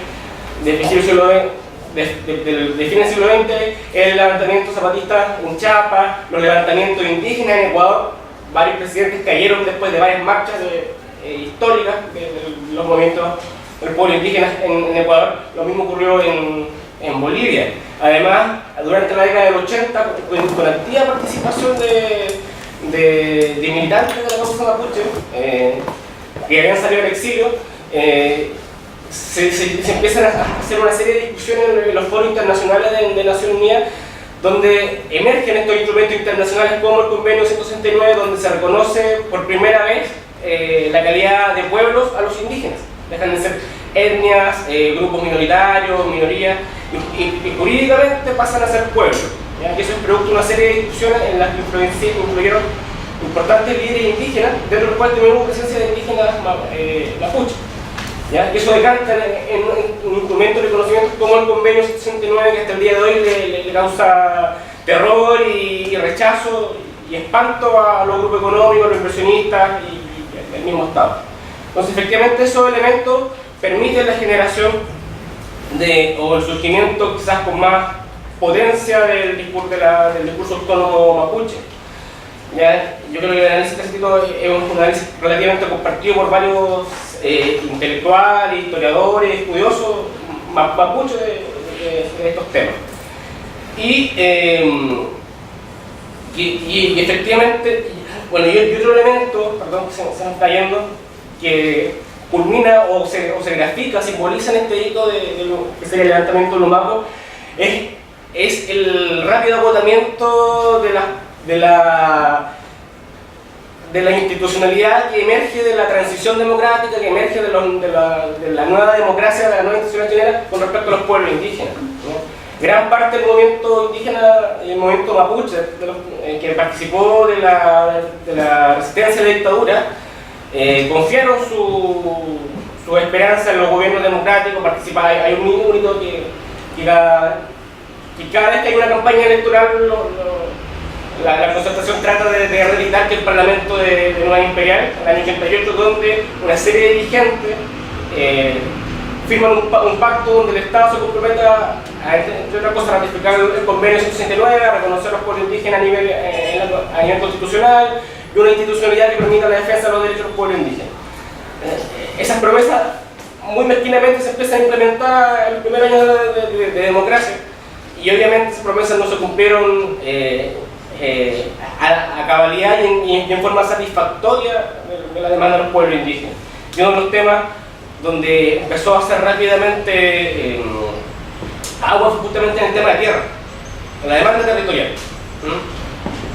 de fines del siglo XX, el levantamiento zapatista en Chiapas, los levantamientos indígenas en Ecuador. Varios presidentes cayeron después de varias marchas históricas de los movimientos del pueblo indígena en Ecuador. Lo mismo ocurrió en Bolivia. Además, durante la década del 80, con activa participación de militantes de la causa mapuche que habían salido al exilio, se empiezan a hacer una serie de discusiones en los foros internacionales de Naciones Unidas, donde emergen estos instrumentos internacionales como el Convenio 169, donde se reconoce por primera vez la calidad de pueblos a los indígenas. Dejan de ser etnias, grupos minoritarios, minorías, y jurídicamente pasan a ser pueblos, ¿ya? Y eso es producto de una serie de discusiones en las que influyeron importantes líderes indígenas, dentro de los cuales tuvimos presencia de indígenas mapuche. ¿Ya? Y eso decanta en un instrumento de reconocimiento como el Convenio 169, que hasta el día de hoy le causa terror y rechazo y espanto a los grupos económicos, a los inversionistas y al mismo Estado. Entonces, efectivamente, esos elementos permiten la generación o el surgimiento quizás con más potencia del discurso autónomo mapuche. ¿Ya? Yo creo que el análisis es un análisis relativamente compartido por varios intelectuales, historiadores, estudiosos mapuches de estos temas. Y efectivamente, bueno, y otro elemento, perdón que se me está yendo, que culmina o se grafica, simboliza en este hito que sería el levantamiento de Lumaco, es el rápido agotamiento de la institucionalidad que emerge de la transición democrática, que emerge de la nueva democracia, de la nueva institución chilena con respecto a los pueblos indígenas, ¿no? Gran parte del movimiento indígena, el movimiento mapuche, que participó de la resistencia a la dictadura, confiaron su esperanza en los gobiernos democráticos. Hay un hito que cada vez que hay una campaña electoral la concertación trata de reeditar que el Parlamento de Nueva Imperial, en el año 88, donde una serie de dirigentes firman un pacto donde el Estado se compromete entre otras cosas, a ratificar el Convenio 169, a reconocer a los pueblos indígenas a nivel constitucional y una institucionalidad que permita la defensa de los derechos de los pueblos indígenas. Esas promesas muy mezquinamente se empiezan a implementar en el primer año de democracia, y obviamente esas promesas no se cumplieron a cabalidad y en forma satisfactoria de la demanda de los pueblos indígenas. Y uno de los temas donde empezó a hacer rápidamente agua fue justamente en el tema de tierra, en la demanda territorial.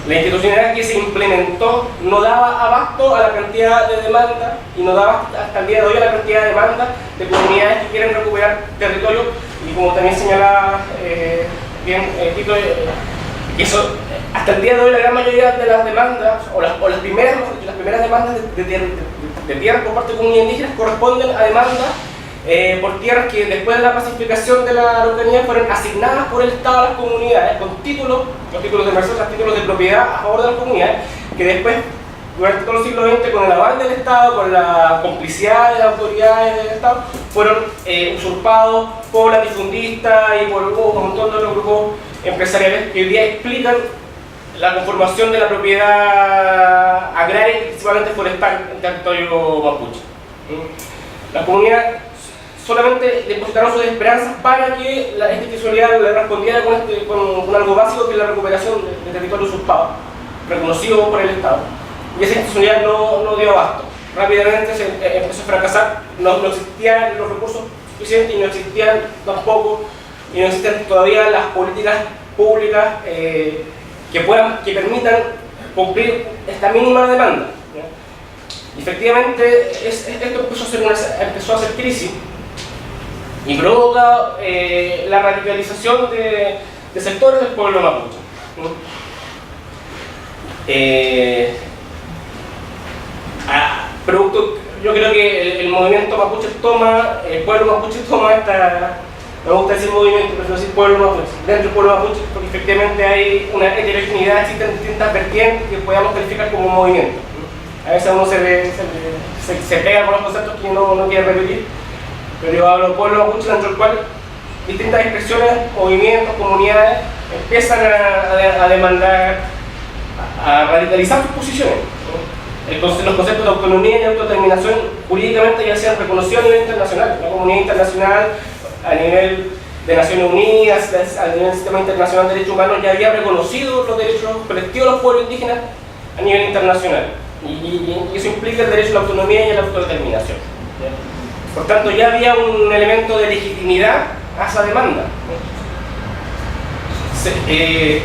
La institucionalidad que se implementó no daba abasto a la cantidad de demanda y no daba hasta el día de hoy a la cantidad de demanda de comunidades que quieren recuperar territorio, y como también señalaba bien, Tito, y eso, hasta el día de hoy la gran mayoría de las demandas, o las primeras demandas de tierras por parte de comunidades indígenas corresponden a demandas por tierras que después de la pacificación de la Araucanía fueron asignadas por el Estado a las comunidades con títulos, los títulos de merced, los títulos de propiedad a favor de las comunidades, que después, durante todo el siglo XX, con el aval del Estado, con la complicidad de las autoridades del Estado, fueron usurpados por la difundista y por un montón de otros grupos empresariales que hoy día explican la conformación de la propiedad agraria y principalmente forestal en territorio mapuche. Las comunidades solamente depositaron sus esperanzas para que esta institucionalidad le respondiera con algo básico, que es la recuperación del territorio usurpado, reconocido por el Estado. Y esa institucionalidad no dio abasto. Rápidamente empezó a fracasar, no existían los recursos suficientes y no existían tampoco, y no existen todavía las políticas públicas que permitan cumplir esta mínima demanda. ¿Ya? Efectivamente, esto empezó a hacer crisis y provoca la radicalización de sectores del pueblo mapuche. Yo creo que el movimiento mapuche el pueblo mapuche toma esta, me gusta decir movimiento, pero no decir pueblo mapuche, dentro del pueblo mapuche, porque efectivamente hay una heterogeneidad, existen distintas vertientes que podamos calificar como movimiento. A veces uno se pega con los conceptos que uno no quiere repetir, pero yo hablo del pueblo mapuche, dentro del cual distintas expresiones, movimientos, comunidades empiezan a demandar, a radicalizar sus posiciones. Los conceptos de autonomía y autodeterminación jurídicamente ya se han reconocido a nivel internacional. La comunidad internacional, a nivel de Naciones Unidas, a nivel del Sistema Internacional de Derechos Humanos, ya había reconocido los derechos colectivos de los pueblos indígenas a nivel internacional. Y eso implica el derecho a la autonomía y a la autodeterminación. Por tanto, ya había un elemento de legitimidad a esa demanda.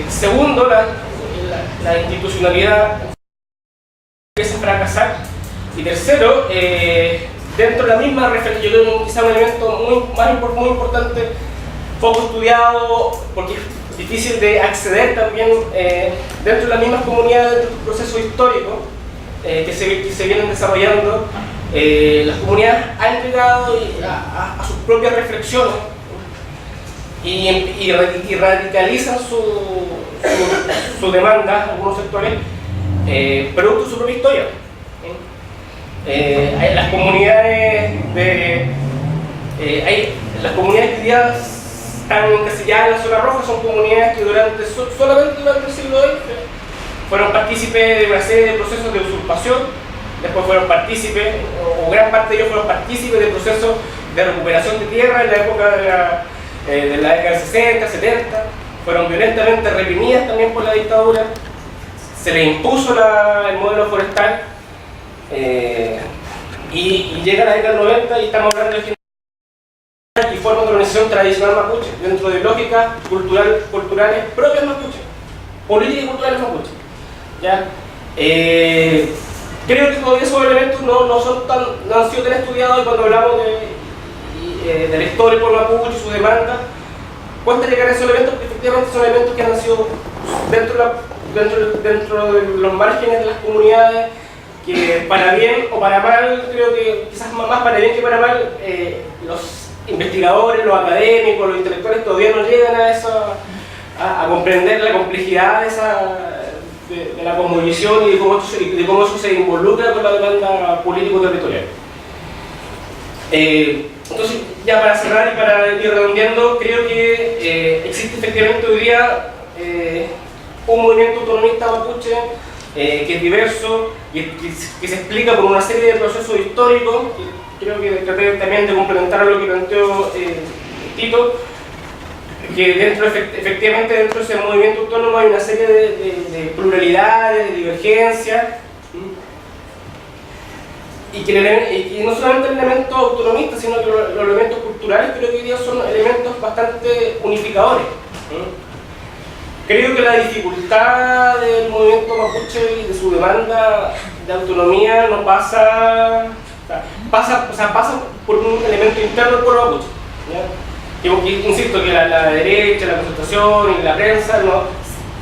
Segundo, la institucionalidad empieza a fracasar. Y tercero, dentro de la misma reflexión, yo creo que quizá un elemento muy importante, poco estudiado, porque es difícil de acceder también, dentro de las mismas comunidades, dentro del proceso histórico que se vienen desarrollando, las comunidades han llegado a sus propias reflexiones y radicalizan su demanda, algunos sectores, producto de su propia historia. Las comunidades que hoy día están encasilladas en la zona roja son comunidades que solamente durante el siglo XX fueron partícipes de una serie de procesos de usurpación, después fueron partícipes, o gran parte de ellos fueron partícipes de procesos de recuperación de tierra en la época de la década del 60, 70, fueron violentamente reprimidas también por la dictadura, se les impuso el modelo forestal, y llega la década del 90 y estamos hablando de y forma una organización tradicional mapuche, dentro de lógicas culturales propias mapuche, políticas y culturales mapuche. ¿Ya? Creo que todavía esos elementos no han sido tan estudiados, y cuando hablamos de la historia por mapuche y su demanda, cuesta llegar a esos elementos, porque efectivamente son elementos que han nacido dentro de los márgenes de las comunidades, que para bien o para mal, creo que quizás más para bien que para mal, los investigadores, los académicos, los intelectuales todavía no llegan a comprender la complejidad de la cosmovisión y de cómo eso se involucra con la demanda político-territorial. Entonces, ya para cerrar y para ir redondeando, creo que existe efectivamente hoy día un movimiento autonomista mapuche que es diverso y que se explica por una serie de procesos históricos. Creo que traté también de complementar a lo que planteó Tito, que efectivamente dentro de ese movimiento autónomo hay una serie de pluralidades, de divergencias, y que no solamente el elemento autonomista, sino que los elementos culturales creo que hoy día son elementos bastante unificadores. Creo que la dificultad del movimiento mapuche y de su demanda de autonomía no pasa por un elemento interno del pueblo mapuche, ¿ya? insisto, que la derecha, la concertación y la prensa no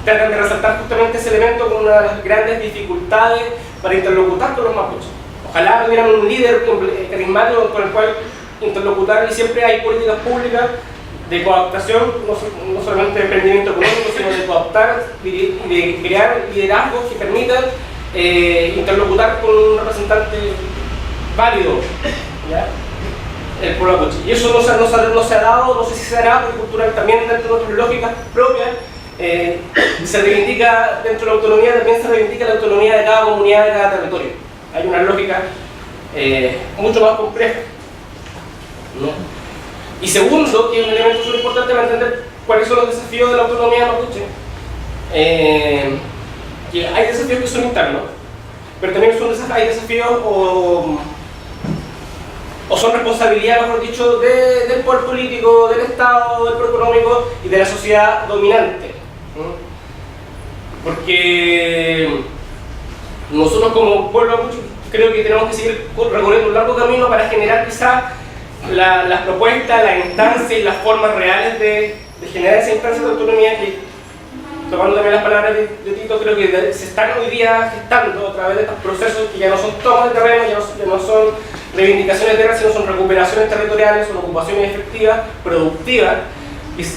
tratan de resaltar justamente ese elemento con unas grandes dificultades para interlocutar con los mapuches. Ojalá tuvieran un líder carismático con el cual interlocutar, y siempre hay políticas públicas de cooptación, no solamente de emprendimiento económico, sino de cooptar y de crear liderazgos que permitan interlocutar con un representante válido, ¿ya? El pueblo mapuche. Y eso no se ha dado, no sé si se hará, porque cultural también dentro de nuestras lógicas propias se reivindica, dentro de la autonomía también se reivindica la autonomía de cada comunidad, de cada territorio. Hay una lógica mucho más compleja, ¿no? Y segundo, que es un elemento súper importante para entender cuáles son los desafíos de la autonomía mapuche, que hay desafíos que son internos, pero también hay desafíos o son responsabilidad, mejor dicho, del poder político, del Estado, del poder económico y de la sociedad dominante. Porque nosotros como pueblo mapuche creo que tenemos que seguir recorriendo un largo camino para generar quizá las propuestas, las instancias y las formas reales de generar esa instancia de autonomía que, tomando también las palabras de Tito, creo que se están hoy día gestando a través de estos procesos que ya no son tomas de terreno, ya no son reivindicaciones de tierra, sino son recuperaciones territoriales, son ocupaciones efectivas, productivas,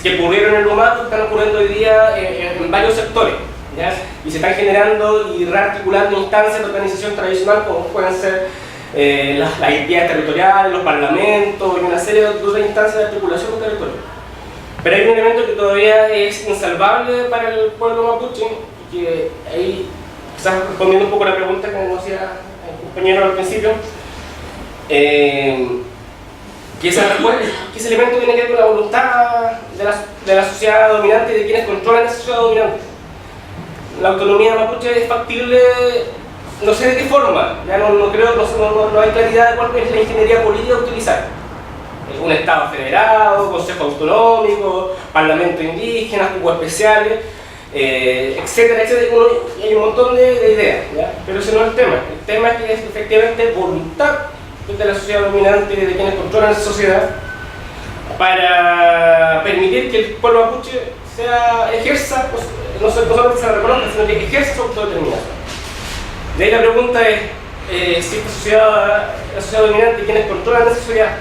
que ocurrieron en el Lumato, que están ocurriendo hoy día en varios sectores, ¿ya? Y se están generando y rearticulando instancias de organización tradicional como pueden ser las entidades territoriales, los parlamentos y una serie de otras instancias de articulación del territorio. Pero hay un elemento que todavía es insalvable para el pueblo mapuche, que ahí, quizás respondiendo un poco a la pregunta que nos hacía el compañero al principio, que ese elemento tiene que ver con la voluntad de la sociedad dominante y de quienes controlan esa sociedad dominante. La autonomía mapuche es factible, no sé de qué forma, ya no creo, no hay claridad de cuál es la ingeniería política a utilizar. Un Estado federado, Consejo Autonómico, Parlamento Indígena, cupos especiales, etcétera, etcétera. Y hay un montón de ideas, ¿ya? Pero ese no es el tema. El tema es que es efectivamente voluntad de la sociedad dominante y de quienes controlan esa sociedad para permitir que el pueblo mapuche ejerza, no solamente se la reconozca, sino que ejerza su autodeterminación. De ahí la pregunta es si la sociedad dominante y quienes controlan esa sociedad,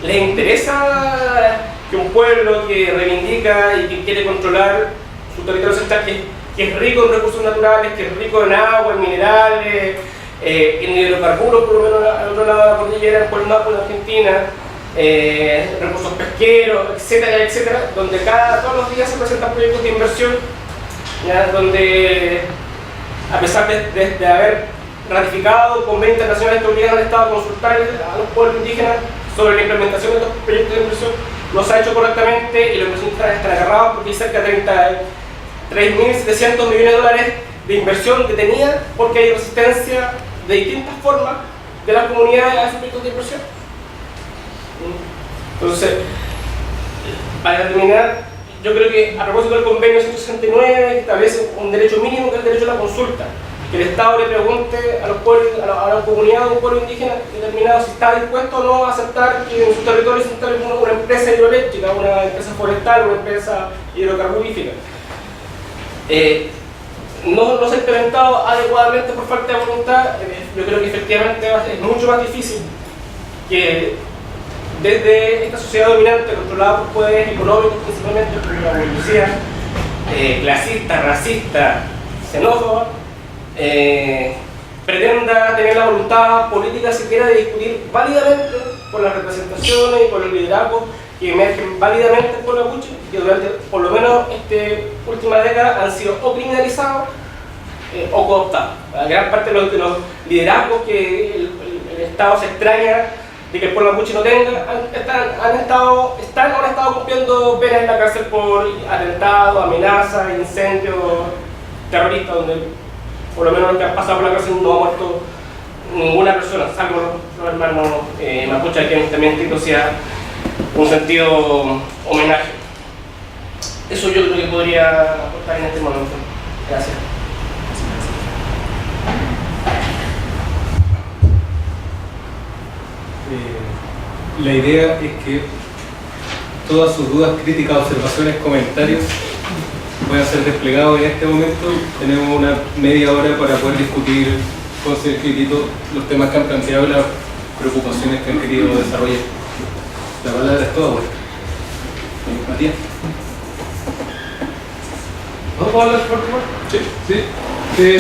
¿les interesa que un pueblo que reivindica y que quiere controlar su territorio central, que es rico en recursos naturales, que es rico en agua, en minerales, en hidrocarburos, por lo menos al otro lado de la cordillera, por el mapa en Argentina, recursos pesqueros, etcétera, etcétera, donde todos los días se presentan proyectos de inversión, ¿ya? Donde, a pesar de haber ratificado convenios internacionales que obligan al Estado a consultar a los pueblos indígenas sobre la implementación de estos proyectos de inversión, no se ha hecho correctamente y los inversionistas están agarrados porque hay cerca de 3.700 millones de dólares de inversión detenida porque hay resistencia de distintas formas de las comunidades a esos proyectos de inversión. Entonces, para terminar, yo creo que a propósito del convenio 169 que establece un derecho mínimo que es el derecho a la consulta, que el Estado le pregunte a la comunidad de un pueblo indígena determinado si está dispuesto o no a aceptar que en su territorio se instale una empresa hidroeléctrica, una empresa forestal, una empresa hidrocarburífica. No se ha implementado adecuadamente por falta de voluntad. Yo creo que efectivamente es mucho más difícil que desde esta sociedad dominante controlada por poderes económicos principalmente, por la burguesía clasista, racista, xenófoba, pretenda tener la voluntad política siquiera de discutir válidamente por las representaciones y por los liderazgos que emergen válidamente por la mapuche, que durante por lo menos esta última década han sido o criminalizados o cooptados. La gran parte de los liderazgos que el Estado se extraña de que el pueblo mapuche no tenga, han estado cumpliendo penas en la cárcel por atentados, amenazas, incendios terroristas, donde por lo menos los que han pasado por la cárcel no ha muerto ninguna persona, salvo los hermanos mapuche, que también Tito sea un sentido homenaje. Eso yo creo que podría aportar en este momento. Gracias. La idea es que todas sus dudas, críticas, observaciones, comentarios puedan ser desplegados en este momento. Tenemos una media hora para poder discutir con escrito los temas que han planteado y las preocupaciones que han querido desarrollar. La palabra es toda vuestra. Matías. ¿No puedo hablar por favor? Sí. Sí.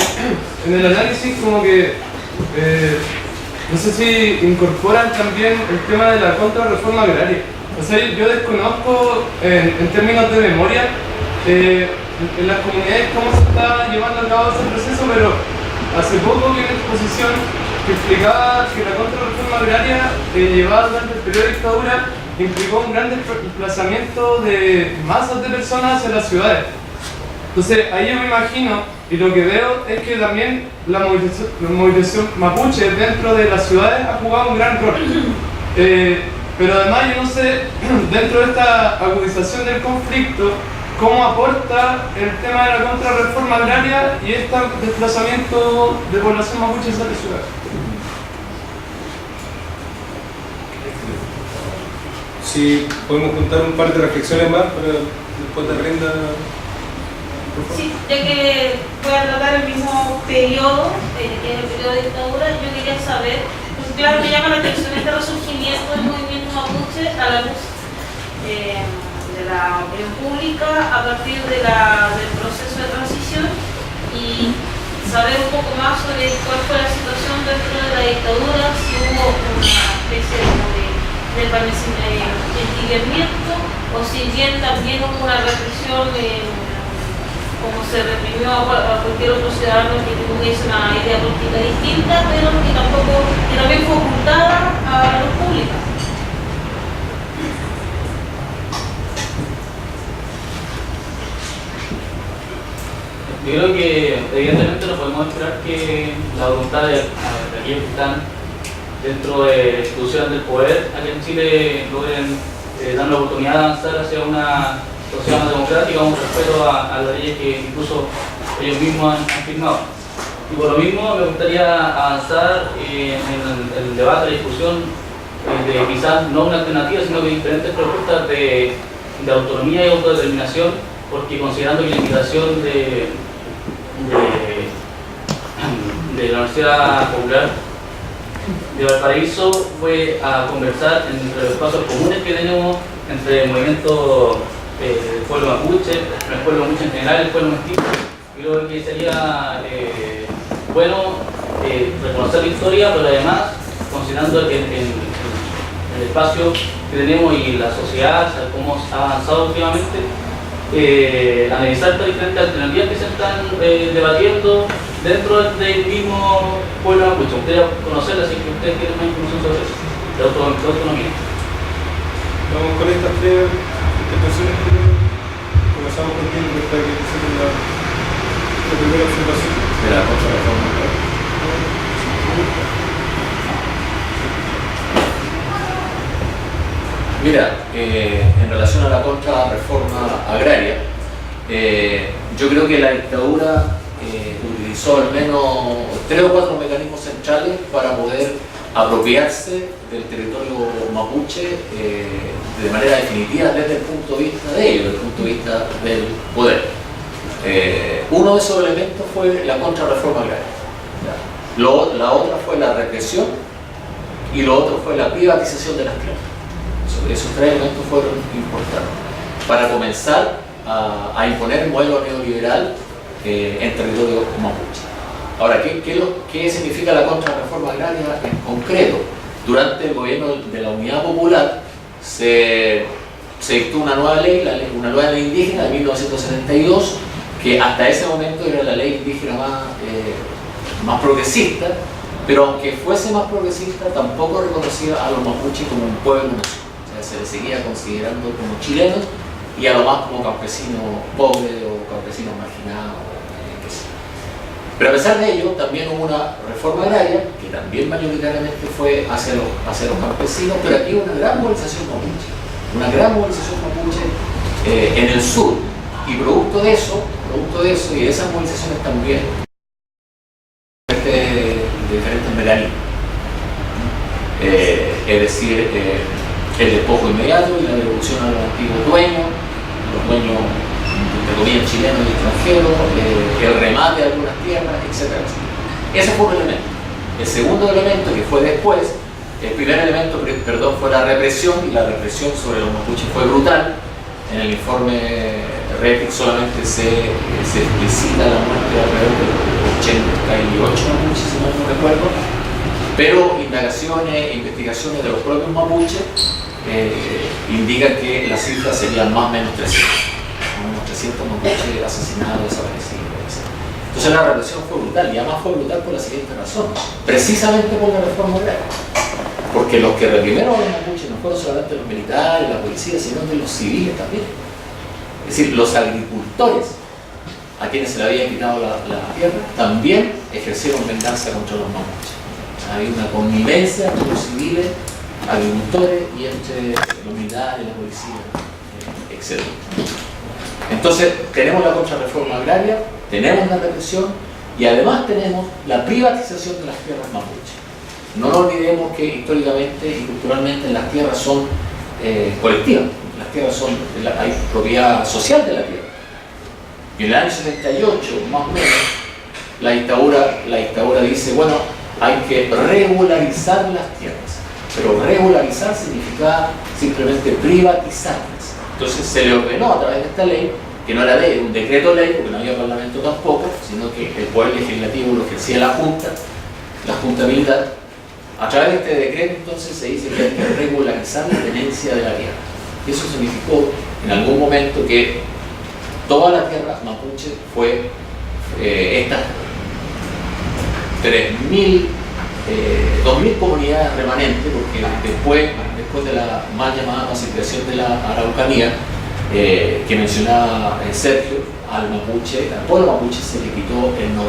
En el análisis como que no sé si incorporan también el tema de la contrarreforma agraria. O sea, yo desconozco en términos de memoria en las comunidades cómo se está llevando a cabo ese proceso, pero hace poco vi una exposición que explicaba que la contrarreforma agraria llevada durante el periodo de dictadura implicó un gran desplazamiento de masas de personas hacia las ciudades. Entonces ahí yo me imagino, y lo que veo es que también la movilización mapuche dentro de las ciudades ha jugado un gran rol. Pero además yo no sé, dentro de esta agudización del conflicto, cómo aporta el tema de la contrarreforma agraria y este desplazamiento de población mapuche hacia las ciudades. Si podemos contar un par de reflexiones más para después de Brenda. Sí, ya que voy a tratar el mismo periodo, que es el periodo de dictadura, yo quería saber, pues claro, me llama la atención este resurgimiento del movimiento mapuche a la luz de la opinión pública a partir de del proceso de transición y saber un poco más sobre cuál fue la situación dentro de la dictadura, si hubo una especie de entibiamiento o si bien también hubo una represión como se reprimió a cualquier otro ciudadano que tuviese una idea política distinta, pero que también fue ocultada a la luz pública. Yo creo que evidentemente no podemos esperar que la voluntad de aquellos que están dentro de instituciones del poder aquí en Chile logren dar la oportunidad de avanzar hacia una sociedad más democrática, un respeto a las leyes que incluso ellos mismos han firmado. Y por lo mismo me gustaría avanzar en el debate, la discusión de quizás no una alternativa, sino que diferentes propuestas de autonomía y autodeterminación, porque considerando que la invitación de la Universidad Popular de Valparaíso fue a conversar entre los espacios comunes que tenemos entre el movimiento del pueblo mapuche, el pueblo mapuche en general, el pueblo mestizo. Creo que sería bueno reconocer la historia, pero además considerando que el espacio que tenemos y la sociedad, o sea, cómo ha avanzado últimamente, analizar estas diferentes alternativas que se están debatiendo dentro del mismo pueblo mapuche. Me gustaría conocerlas, así que ustedes tienen más información sobre eso, de autonomía. Vamos con estas tres intervenciones primero. Comenzamos contigo, que está aquí haciendo la primera observación. De la contrarreforma. Mira, en relación a la contrarreforma agraria, yo creo que la dictadura utilizó al menos 3 o 4 mecanismos centrales para poder apropiarse del territorio mapuche de manera definitiva desde el punto de vista de ellos, desde el punto de vista del poder. Uno de esos elementos fue la contrarreforma agraria. La otra fue la represión y lo otro fue la privatización de las tierras. Esos 3 elementos fueron importantes para comenzar a imponer el modelo neoliberal en territorio mapuche. Ahora, ¿qué significa la contrarreforma agraria en concreto? Durante el gobierno de la Unidad Popular se dictó una nueva ley, una nueva ley indígena de 1972, que hasta ese momento era la ley indígena más progresista, pero aunque fuese más progresista, tampoco reconocía a los mapuches como un pueblo nacional. O sea, se les seguía considerando como chilenos y a lo más como campesinos pobres o campesinos marginados. Pero a pesar de ello, también hubo una reforma agraria, que también mayoritariamente fue hacia los campesinos, pero aquí hubo una gran movilización mapuche en el sur. Y producto de eso y de esas movilizaciones también, de diferentes mecanismos. Es decir, el despojo inmediato y la devolución a los antiguos dueños, los dueños, entre comillas, chilenos y extranjeros, el remate de algunas tierras, etc. Ese fue un elemento. El segundo elemento, que fue después, el primer elemento, perdón, fue la represión, y la represión sobre los mapuches fue brutal. En el informe REPIC solamente se explicita la muerte de alrededor de 88 mapuches, si mal no recuerdo, pero indagaciones e investigaciones de los propios mapuches indican que las cifras serían más o menos 300. Más o menos 300 mapuches asesinados, desaparecidos, etc. Entonces la represión fue brutal, y además fue brutal por la siguiente razón, precisamente por la reforma agraria. Porque los que reprimieron a los mapuches no fueron solamente los militares, la policía, sino de los civiles también. Es decir, los agricultores, a quienes se le había quitado la tierra, también ejercieron venganza contra los mapuches. Hay una connivencia entre los civiles, agricultores, y entre los militares, la policía, etc. Entonces, tenemos la contrarreforma agraria, tenemos la represión, y además tenemos la privatización de las tierras mapuches. No nos olvidemos que históricamente y culturalmente las tierras son colectivas, las tierras son, hay propiedad social de la tierra. Y en el año 78, más o menos, la dictadura dice, bueno, hay que regularizar las tierras, pero regularizar significa simplemente privatizarlas. Entonces se le ordenó a través de esta ley, que no era ley, era un decreto ley, porque no había parlamento tampoco, sino que el poder legislativo lo ejercía la Junta Militar. A través de este decreto entonces se dice que hay que regularizar la tenencia de la tierra. Eso significó en algún momento que toda la tierra mapuche fue estas 2.000 comunidades remanentes, porque después de la mal llamada pacificación de la Araucanía, que mencionaba Sergio, al pueblo mapuche se le quitó el 90% de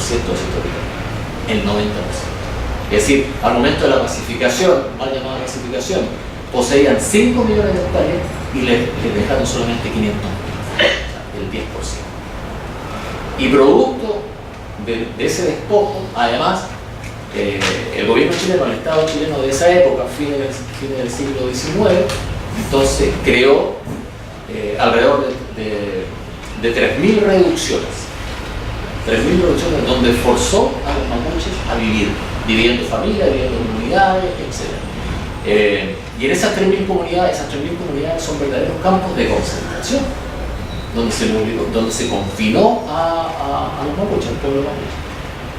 su territorio. El 90%. Es decir, al momento de la pacificación, mal llamada pacificación, poseían 5 millones de hectáreas y les dejaron solamente 500.000, o sea, el 10%. Y producto de ese despojo, además, el gobierno chileno, el Estado chileno de esa época, fines del siglo XIX, entonces creó alrededor de 3.000 reducciones. 3.000 reducciones donde forzó a los mapuches a vivir, viviendo en familia, viviendo en comunidades, etc. Y en esas 3.000 comunidades son verdaderos campos de concentración, donde se confinó a los mapuches, al pueblo mapuche.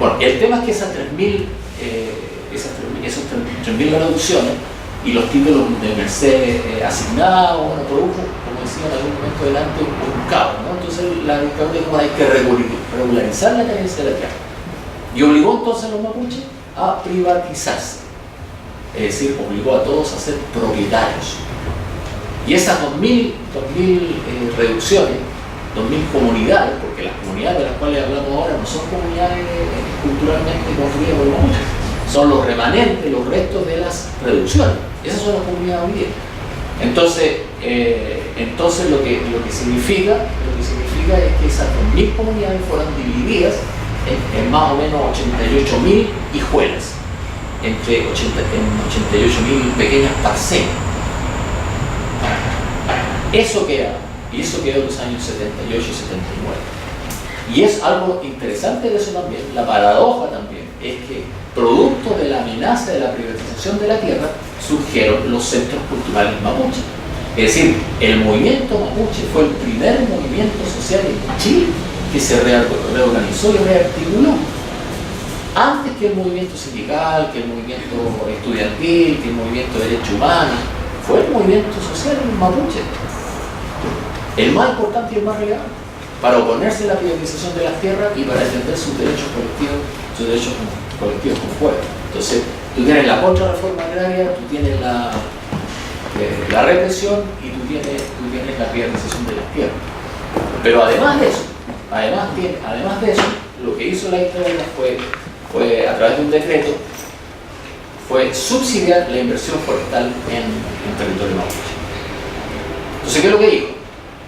Bueno, el tema es que esas 3.000 reducciones y los títulos de merced asignados, bueno, produjo, como decía en algún momento delante, un caos, ¿no? Entonces la dictadura dijo, hay que regularizar la tenencia de la tierra. Y obligó entonces a los mapuches a privatizarse. Es decir, obligó a todos a ser propietarios. Y esas 2.000 reducciones, 2.000 comunidades, porque las comunidades de las cuales hablamos ahora no son comunidades culturalmente construidas por los mapuches, son los remanentes, los restos de las reducciones. Esas son las comunidades hoy día. Entonces lo que significa es que esas 2.000 comunidades fueron divididas en más o menos 88.000 hijuelas, en 88.000 pequeñas parcelas. Eso queda en los años 78 y 79. Y es algo interesante de eso también, la paradoja también, es que producto de la amenaza de la privatización de la tierra surgieron los centros culturales mapuches. Es decir, el movimiento mapuche fue el primer movimiento social en Chile que se reorganizó y rearticuló. Antes que el movimiento sindical, que el movimiento estudiantil, que el movimiento de derechos humanos, fue el movimiento social mapuche. El más importante y el más relevante, para oponerse a la privatización de las tierras y para defender sus derechos colectivos con fuerza. Entonces, tú tienes la contrarreforma agraria, tú tienes la represión y tú tienes la privatización de las tierras. Pero además de eso, lo que hizo la dictadura fue a través de un decreto, fue subsidiar la inversión forestal en territorio mapuche. Entonces, ¿qué es lo que dijo?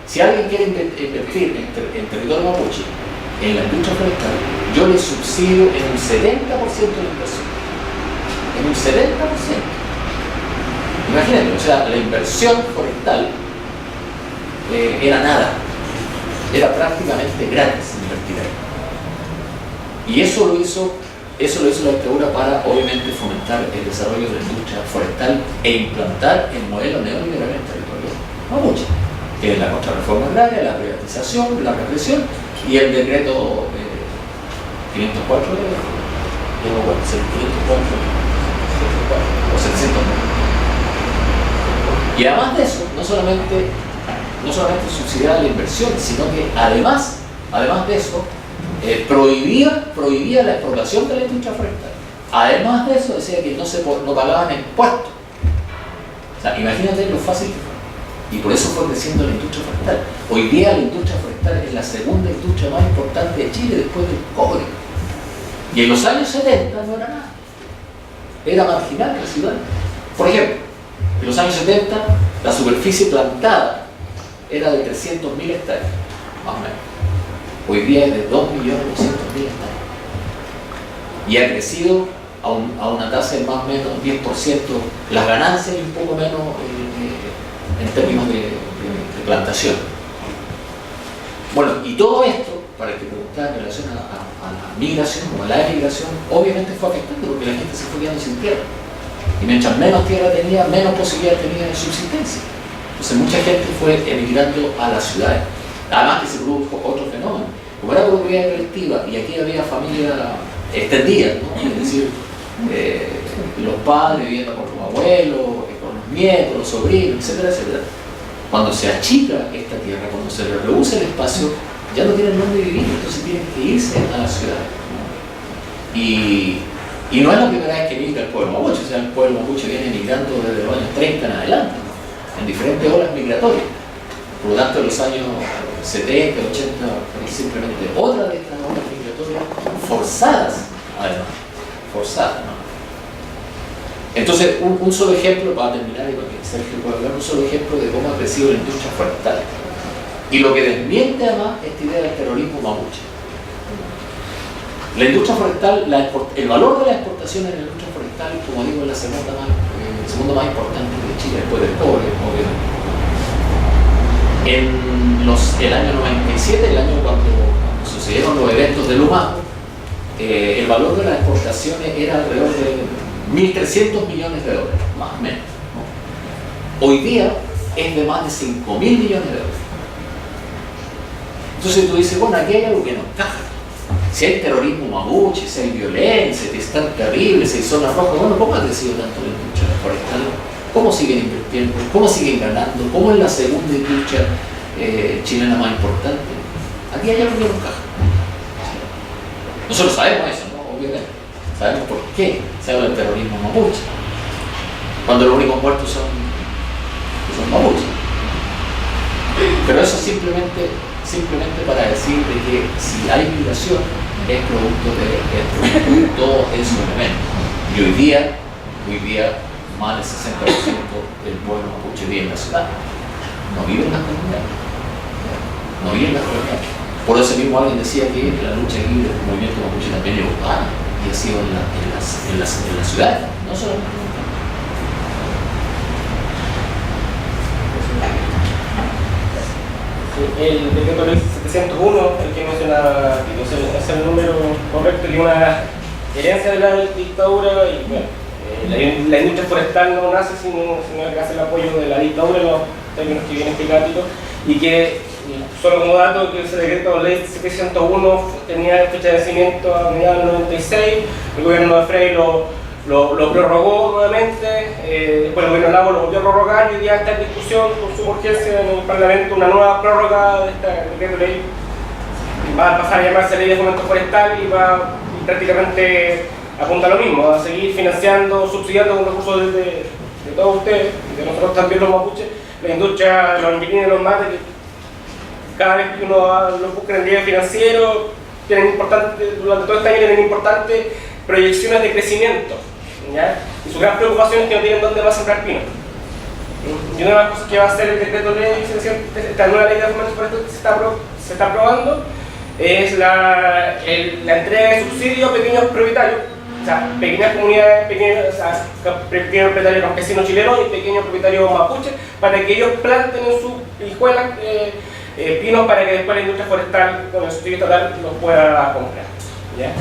Si alguien quiere invertir en territorio mapuche, en la industria forestal, yo le subsidio en un 70% de la inversión. En un 70%. Imagínate, o sea, la inversión forestal era nada, era prácticamente gratis invertir ahí. Y eso lo hizo la dictadura para, obviamente, fomentar el desarrollo de la industria forestal e implantar el modelo neoliberal en territorio mapuche, que es la contrarreforma agraria, la privatización, la represión y el decreto 504 o 700. Y además de eso, no solamente subsidiaba la inversión, sino que además de eso, prohibía la explotación de la industria forestal. Además de eso, decía que no pagaban impuestos. O sea, imagínate lo fácil que fue. Y por eso fue creciendo la industria forestal. Hoy día la industria forestal es la segunda industria más importante de Chile después del cobre. Y en los años 70 no era nada. Era marginal la ciudad. Por ejemplo, en los años 70 la superficie plantada era de 300.000 hectáreas, más o menos. Hoy día es de 2.200.000 hectáreas. Y ha crecido a una tasa de más o menos 10% las ganancias y un poco menos en términos de plantación. Bueno, y todo esto, para que preguntara en relación a la migración o a la emigración, obviamente fue afectando porque la gente se fue quedando sin tierra. Y mientras menos tierra tenía, menos posibilidad tenía de subsistencia. Entonces mucha gente fue emigrando a las ciudades. Además que se produjo otro fenómeno. Como era propiedad colectiva y aquí había familia extendida, ¿no? Es decir, los padres viviendo con los abuelos, con los nietos, los sobrinos, etcétera, etcétera. Cuando se achica esta tierra, cuando se le reduce el espacio, ya no tienen dónde vivir, entonces tienen que irse a las ciudades, ¿no? Y no es la primera vez que emigra el pueblo mapuche, o sea, el pueblo mapuche viene emigrando desde los años 30 en adelante, ¿no? En diferentes olas migratorias. Por lo tanto, en los años 70, 80, simplemente otra de estas olas migratorias forzadas, además, forzadas, ¿no? Entonces, un solo ejemplo, para terminar, y para que Sergio pueda hablar, un solo ejemplo de cómo ha crecido la industria forestal. Y lo que desmiente además esta idea del terrorismo mapuche. La industria forestal, el valor de las exportaciones en la industria forestal, como digo, es el segundo más importante de Chile, después del cobre, obviamente. El año 97, el año cuando sucedieron los eventos de Luma, el valor de las exportaciones era alrededor de 1.300 millones de dólares, más o menos, ¿no? Hoy día es de más de 5.000 millones de dólares. Entonces tú dices, bueno, aquí hay algo que no encaja. Si hay terrorismo mapuche, si hay violencia, si es tan terrible, si hay zonas rojas, bueno, ¿cómo ha crecido tanto la industria forestal? ¿Cómo siguen invirtiendo? ¿Cómo siguen ganando? ¿Cómo es la segunda industria chilena más importante? Aquí hay algo que no encaja. Nosotros sabemos eso, ¿no? Obviamente. Sabemos por qué se habla del terrorismo mapuche, cuando los únicos muertos son mapuches. Pero eso simplemente para decir de que si hay migración es producto de todos esos elementos. Y hoy día más del 60% del pueblo mapuche vive en la ciudad, no vive en las comunidades. No vive en las comunidades. Por eso mismo alguien decía que la lucha aquí del movimiento mapuche también es urbana y ha sido en la ciudad, no solamente en la ciudad. El decreto ley 701, el que mencionaba, es el número correcto, y una herencia de la dictadura. Y bueno, la industria forestal no nace sino que hace el apoyo de la dictadura en los términos que vienen climáticos, y que, solo como dato, que ese decreto ley 701 tenía fecha de vencimiento a mediados del 96, el gobierno de Frey lo prorrogó nuevamente, después el gobierno Lago lo volvió a prorrogar, y hoy día está en discusión con su urgencia en el Parlamento una nueva prórroga de esta decreto ley. Va a pasar a llamarse Ley de Fomento Forestal y prácticamente apunta a lo mismo, a seguir financiando, subsidiando con recursos de todos ustedes, y de nosotros también los mapuches, la industria de los inquilinos y los mates, que cada vez que uno lo busca en el día financiero, durante todo este año tienen importantes proyecciones de crecimiento, ¿ya? Y su gran preocupación es que no tienen dónde más sembrar pino. Y una de las cosas que va a hacer el decreto ley, esta nueva ley de fomento forestal que se está aprobando, es la entrega de subsidios a pequeños propietarios o sea, pequeñas comunidades, o sea, pequeños propietarios campesinos chilenos y pequeños propietarios mapuches, para que ellos planten en sus hijuelas pinos para que después la industria forestal con el subsidio estatal los pueda comprar. ¿Ya?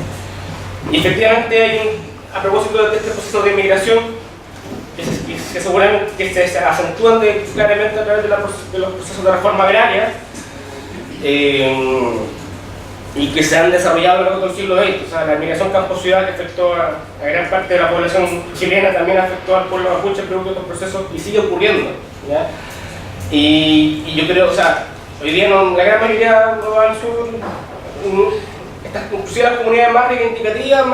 Y efectivamente hay a propósito de este proceso de migración que seguramente se acentúan claramente a través de los procesos de reforma agraria y que se han desarrollado a lo largo del siglo XX. O sea, la migración campo-ciudad que afectó a gran parte de la población chilena también afectó al pueblo mapuche producto de estos procesos y sigue ocurriendo. ¿Ya? Y yo creo, o sea, hoy día la gran mayoría no al sur, inclusive las comunidades más reivindicativas,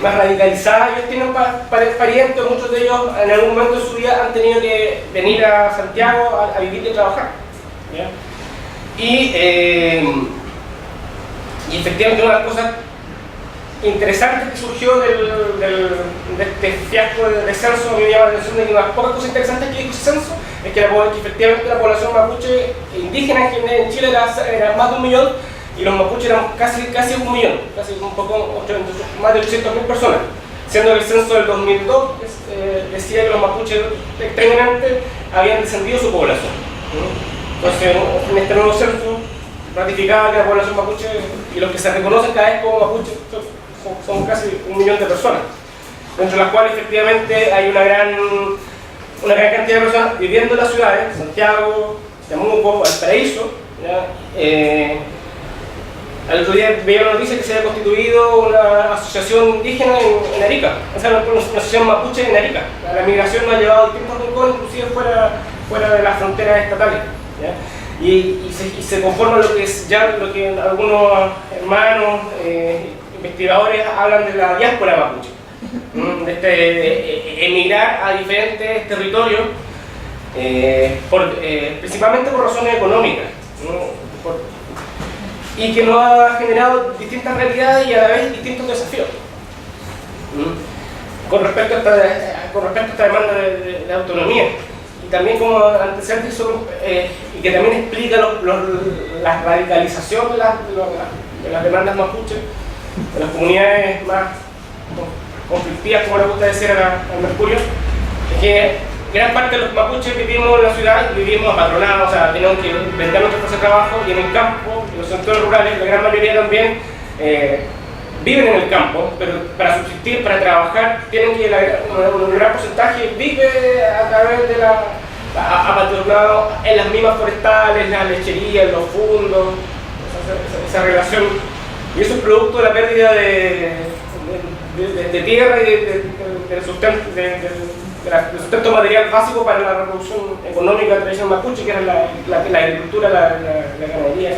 más radicalizadas, ellos tienen parientes, muchos de ellos en algún momento de su vida han tenido que venir a Santiago a vivir y a trabajar. ¿Ya? Y efectivamente una de las cosas interesantes que surgió de este fiasco de censo, me llama la atención de que una de las pocas cosas interesantes que dijo ese censo es que efectivamente la población mapuche indígena en Chile era más de 1 millón y los mapuches eran casi 1 millón, casi un poco más de 800.000 personas, siendo que el censo del 2002 decía que los mapuches extrañamente habían descendido su población. Entonces, en este nuevo censo ratificaba que la población mapuche y los que se reconocen cada vez como mapuches son casi 1 millón de personas, dentro de las cuales efectivamente hay una gran cantidad de personas viviendo en las ciudades, Santiago, Temuco, Valparaíso. El otro día veía una noticia que se había constituido una asociación indígena en Arica, o sea, una asociación mapuche en Arica. La migración nos ha llevado a distintos rincones, inclusive fuera de las fronteras estatales. ¿Ya? Y se conforma lo que algunos hermanos investigadores hablan de la diáspora mapuche, de emigrar a diferentes territorios, principalmente por razones económicas, y que nos ha generado distintas realidades y a la vez distintos desafíos con respecto a esta demanda de autonomía. Y también como antecedentes y que también explica la radicalización de las demandas mapuches, de las comunidades más conflictivas, como le gusta decir al Mercurio, es que gran parte de los mapuches vivimos en la ciudad y vivimos apatronados, o sea, tenemos que vender nuestro puesto de trabajo y en el campo, en los sectores rurales, la gran mayoría también viven en el campo, pero para subsistir, para trabajar, tienen que un gran porcentaje vive a través de apatronado en las mismas forestales, las lecherías, los fundos, esa relación. Y eso es producto de la pérdida de tierra y del sustento material básico para la reproducción económica de la tradición mapuche, que era la agricultura, la ganadería.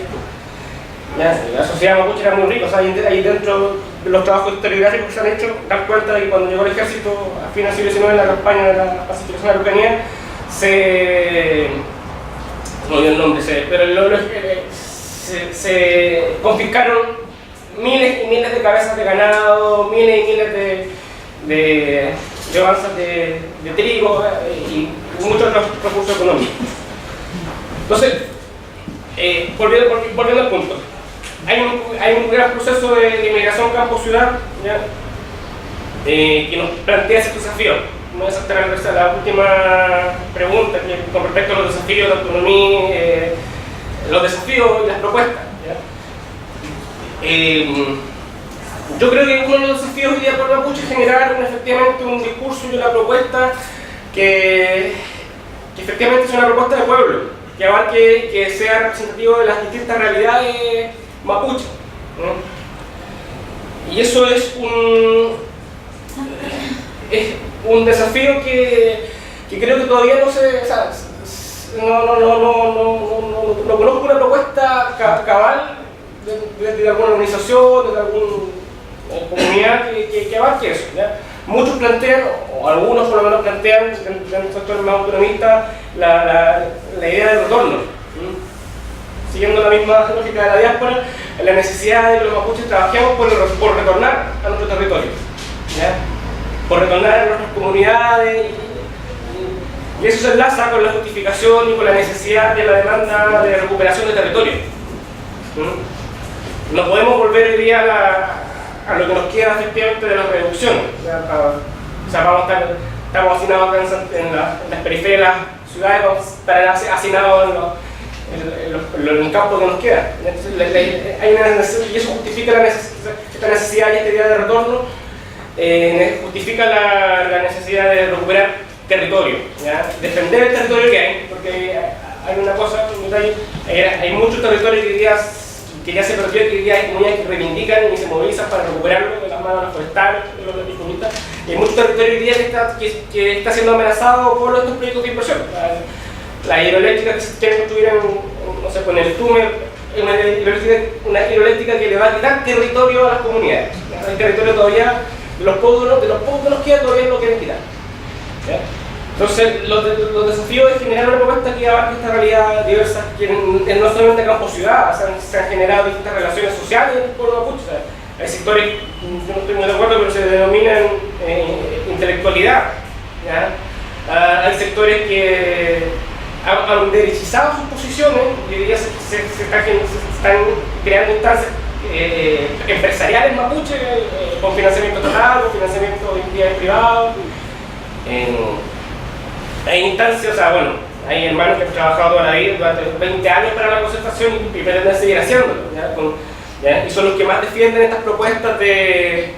La sociedad mapuche era muy rica, o sea, ahí dentro de los trabajos historiográficos que se han hecho, dan cuenta de que cuando llegó el ejército a fines del siglo XIX en la campaña de la pacificación de la Araucanía, no olvidé el nombre, pero se confiscaron miles y miles de cabezas de ganado, miles y miles de avanzas de trigo y muchos otros recursos económicos. Entonces, volviendo al punto, hay un gran proceso de inmigración campo-ciudad que nos plantea ese desafío. Me voy a saltar a la última pregunta con respecto a los desafíos de autonomía, los desafíos y las propuestas. Yo creo que uno de los desafíos hoy día por Mapuche es generar efectivamente un discurso y una propuesta que efectivamente sea una propuesta de pueblo, que abarque, que sea representativo de las distintas realidades mapuche, ¿no? Y eso es un desafío que creo que todavía no se... O sea, no conozco una propuesta cabal de alguna organización, de alguna comunidad que abarque eso, ¿ya? Muchos plantean, o algunos por lo menos plantean, en el sector más autonomista, la idea del retorno. Siguiendo la misma lógica de la diáspora, la necesidad de que los mapuches trabajemos por retornar a nuestro territorio, ¿ya? Por retornar a nuestras comunidades, y eso se enlaza con la justificación y con la necesidad de la demanda de recuperación de territorio. No podemos volver hoy día a lo que nos queda efectivamente de las reducciones. O sea, estamos hacinados acá en las periferias de las ciudades, vamos a estar hacinados en el campo que nos queda. Entonces, hay una necesidad, y eso justifica esta necesidad y esta idea de retorno, justifica la necesidad de recuperar territorio, ¿ya? Defender el territorio que hay, porque hay una cosa, un detalle, hay mucho territorio que ya se perdió, que hoy día hay comunidades que reivindican y se movilizan para recuperarlo de las manos forestales, de los agricultores, y hay mucho territorio hoy día que está siendo amenazado por estos proyectos de inversión. La hidroeléctrica que se quiere construir no sé, con el túnel, una hidroeléctrica que le va a quitar territorio a las comunidades. El territorio todavía, de los pocos que nos queda, todavía lo quieren quitar. ¿Ya? Entonces, los desafíos es generar una propuesta que abarque esta realidad diversa, que no solamente campo-ciudad, se han generado distintas relaciones sociales en el pueblo mapuche. Hay sectores, yo no estoy muy de acuerdo, pero se denominan intelectualidad. ¿Ya? Hay sectores que han derechizado sus posiciones y hoy día se están creando instancias empresariales mapuche, con financiamiento total, con financiamiento de entidades privadas. Hay instancias, o sea, bueno, hay hermanos que han trabajado toda la vida, durante 20 años para la concertación y pretenden seguir haciéndolo, ¿ya? Y son los que más defienden estas propuestas de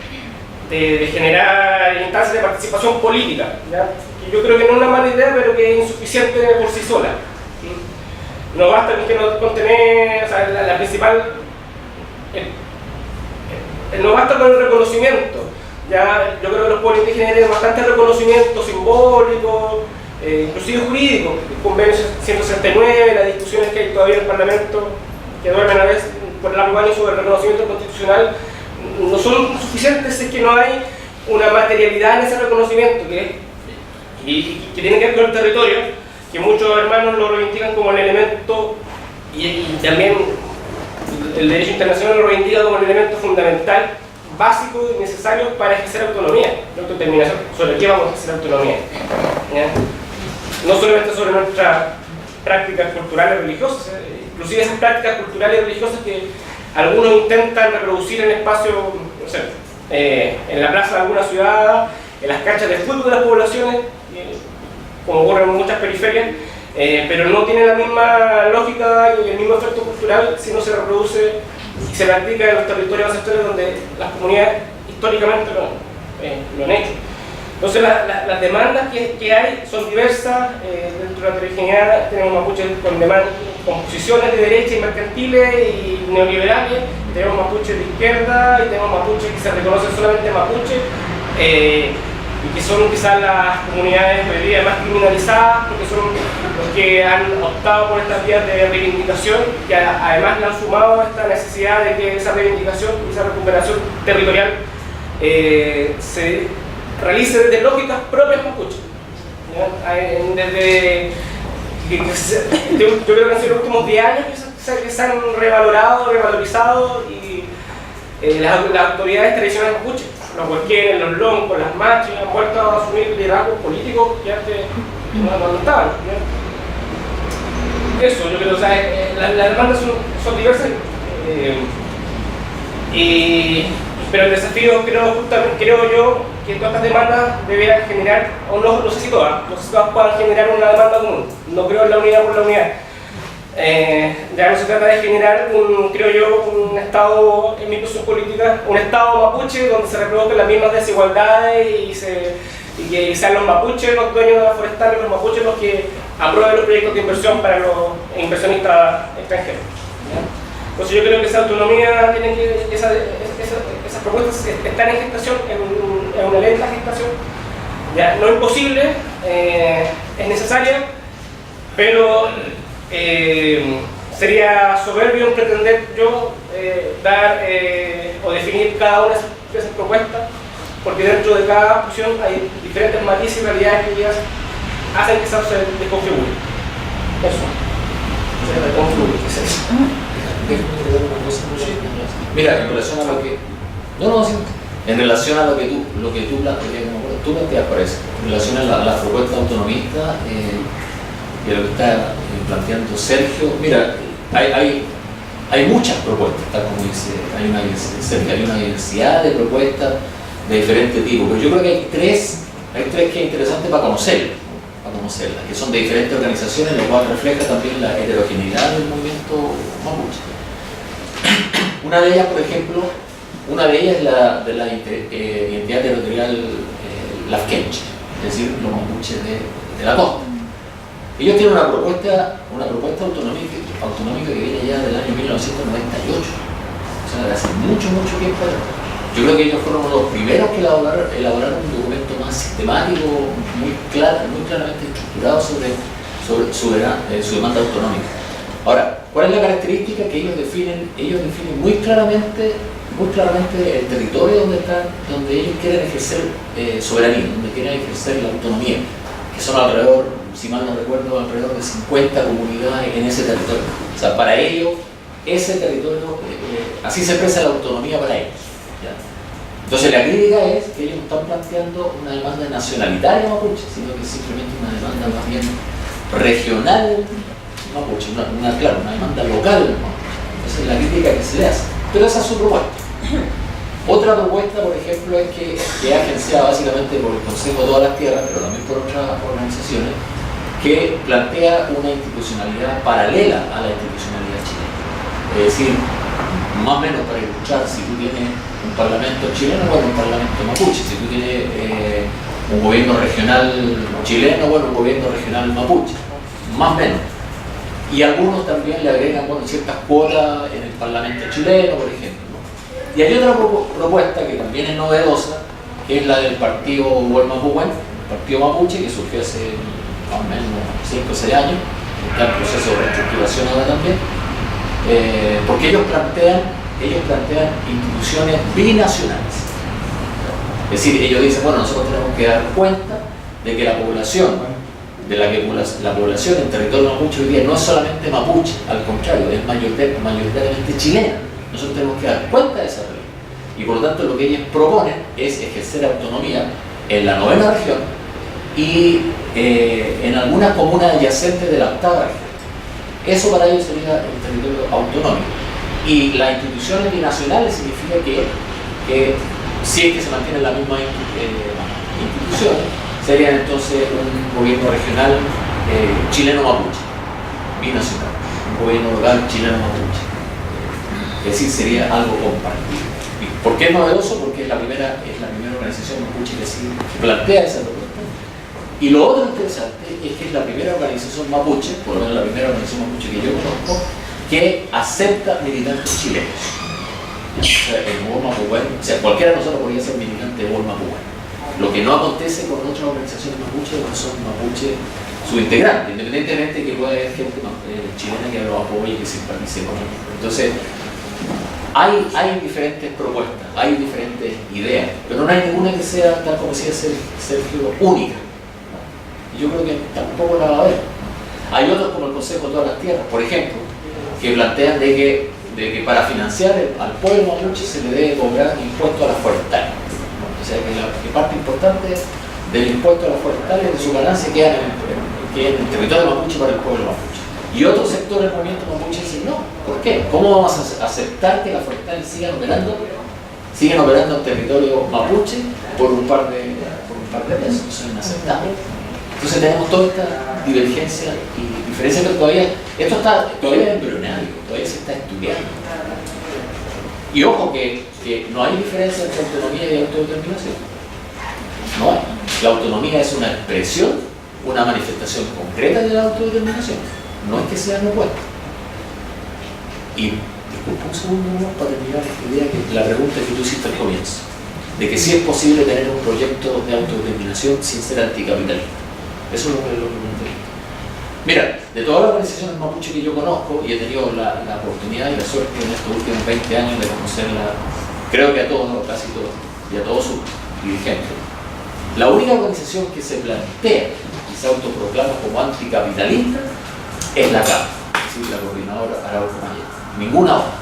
generar instancias de participación política, ¿ya? Y yo creo que no es una mala idea, pero que es insuficiente por sí sola. No basta con que no contener, o sea, la principal, no basta con el reconocimiento. Ya, yo creo que los pueblos indígenas tienen bastante reconocimiento simbólico, inclusive jurídico. El convenio 169, las discusiones que hay todavía en el Parlamento, que duermen a veces por largo año sobre el reconocimiento constitucional, no son suficientes si es que no hay una materialidad en ese reconocimiento que tiene que ver con el territorio, que muchos hermanos lo reivindican como el elemento, y también el derecho internacional lo reivindica como el elemento fundamental, básico y necesario para ejercer autonomía, la autodeterminación. ¿Sobre qué vamos a ejercer autonomía? ¿Ya? No solamente sobre nuestras prácticas culturales religiosas, inclusive esas prácticas culturales y religiosas que algunos intentan reproducir en espacios, no sé, en la plaza de alguna ciudad, en las canchas de fútbol de las poblaciones, como ocurre en muchas periferias, pero no tiene la misma lógica y el mismo efecto cultural si no se reproduce y se practica en los territorios ancestrales donde las comunidades históricamente lo han hecho. Entonces las demandas que hay son diversas. Dentro de la heterogeneidad tenemos mapuches con posiciones de derecha y mercantiles y neoliberales, tenemos mapuches de izquierda y tenemos mapuches que se reconocen solamente mapuches, y que son quizás las comunidades hoy día más criminalizadas porque son los que han optado por estas vías de reivindicación, que además le han sumado a esta necesidad de que esa reivindicación y esa recuperación territorial se realice desde lógicas propias mapuches. Yo creo que han sido los últimos 10 años que se han revalorizado y las autoridades tradicionales mapuches, los huelquenes, los loncos, las machas, han vuelto a asumir liderazgos políticos que antes no estaban. Eso, yo creo, o sea, las demandas son diversas, pero el desafío creo yo que todas estas demandas deberían generar, o no sé si todas puedan generar una demanda común. No creo en la unidad por la unidad. Ya no se trata de generar creo yo, un Estado, en mi posición política, un Estado mapuche donde se reproduzcan las mismas desigualdades y que sean los mapuches los dueños de las forestales, los mapuches los que aprueben los proyectos de inversión para los inversionistas extranjeros. ¿Ya? Entonces yo creo que esa autonomía tiene que, esas propuestas están en gestación, en una lenta gestación. Ya, no es imposible, es necesaria, pero sería soberbio pretender yo dar o definir cada una de esas propuestas, porque dentro de cada opción hay diferentes matices y realidades que ellas hacen que se desconfigure. Eso. Se desconfigure, ¿qué es eso? Mira, en relación a lo que... En relación a lo que tú planteas, parece, en relación a la propuesta autonomista y a lo que está planteando Sergio, mira, hay hay muchas propuestas, tal como dice, hay una diversidad de propuestas de diferentes tipos, pero yo creo que hay tres que es interesante para conocerlas, que son de diferentes organizaciones, lo cual refleja también la heterogeneidad del movimiento mapuche. Una de ellas, por ejemplo, es la de la identidad territorial lafkenche, es decir, los mapuches de la costa. Ellos tienen una propuesta autonómica que viene ya del año 1998, o sea, de hace mucho tiempo. Yo creo que ellos fueron los primeros que elaboraron un documento más sistemático, muy claramente estructurado sobre su demanda autonómica. Ahora, ¿cuál es la característica? Que ellos definen muy claramente el territorio donde ellos quieren ejercer soberanía, donde quieren ejercer la autonomía, que son alrededor, si mal no recuerdo, alrededor de 50 comunidades en ese territorio. O sea, para ellos, ese territorio, así se expresa la autonomía para ellos. ¿Ya? Entonces la crítica es que ellos no están planteando una demanda nacionalitaria mapuche, sino que es simplemente una demanda más bien regional mapuche, una demanda local mapuche. Esa es la crítica que se le hace. Pero esa es su propuesta. Otra propuesta, por ejemplo, es que es agenciada básicamente por el Consejo de todas las Tierras, pero también por otras organizaciones, que plantea una institucionalidad paralela a la institucionalidad chilena. Es decir, más o menos para ilustrar, si tú tienes un parlamento chileno, bueno, un parlamento mapuche; si tú tienes un gobierno regional chileno, bueno, un gobierno regional mapuche, más o menos. Y algunos también le agregan, bueno, ciertas cuotas en el parlamento chileno, por ejemplo. Y hay otra propuesta que también es novedosa, que es la del partido Huelmapuwen, el partido mapuche, que surgió hace más o menos 5 o 6 años, está en proceso de reestructuración ahora también, porque ellos plantean instituciones binacionales. Es decir, ellos dicen, bueno, nosotros tenemos que dar cuenta de que la población en territorio mapuche hoy día no es solamente mapuche, al contrario, es mayoritariamente chilena. Nosotros tenemos que dar cuenta de esa realidad. Y por lo tanto lo que ellos proponen es ejercer autonomía en la 9ª región y en algunas comunas adyacentes de la 8ª región. Eso para ellos sería el territorio autonómico. Y las instituciones binacionales significa que si es que se mantienen las mismas instituciones, serían entonces un gobierno regional chileno-mapuche, binacional, un gobierno local chileno-mapuche. Es decir, sería algo compartido. ¿Por qué es novedoso? Porque es la primera organización mapuche que plantea esa propuesta. Y lo otro interesante es que es la primera organización mapuche, por lo menos la primera organización mapuche que yo conozco, que acepta militantes chilenos. O sea, el Huelmapuwen, o sea, cualquiera de nosotros podría ser militante de Huelmapuwen. Lo que no acontece con otras organizaciones mapuche, que son mapuche subintegrantes, independientemente de que pueda haber gente chilena que lo apoye y que simpatice con ellos. Entonces, hay diferentes propuestas, hay diferentes ideas, pero no hay ninguna que sea, tal como decía Sergio, única. Y yo creo que tampoco la va a haber. Hay otros como el Consejo de todas las Tierras, por ejemplo, que plantean de que para financiar al pueblo mapuche se le debe cobrar impuesto a las forestales. O sea que parte importante del impuesto a las forestales de su ganancia queda en el territorio mapuche para el pueblo mapuche. Y otros sectores del movimiento mapuche dicen no. ¿Por qué? ¿Cómo vamos a aceptar que las forestales sigan operando en territorio mapuche por un par de pesos? Eso es inaceptable. Entonces tenemos toda esta divergencia y diferencia, pero esto está todavía embrionario, todavía se está estudiando. Y ojo que no hay diferencia entre autonomía y autodeterminación. No hay. La autonomía es una expresión, una manifestación concreta de la autodeterminación. No es que sean opuestos. Y disculpa un segundo nomás para terminar esta idea, que la pregunta que tú hiciste al comienzo, de que si es posible tener un proyecto de autodeterminación sin ser anticapitalista. Eso es lo que pregunté. Mira, de todas las organizaciones mapuche que yo conozco, y he tenido la oportunidad y la suerte en estos últimos 20 años de conocerla, creo que a todos, o casi todos, y a todos sus dirigentes, la única organización que se plantea y se autoproclama como anticapitalista es la CAP, es decir, la Coordinadora Arauco Mayeco. Ninguna otra.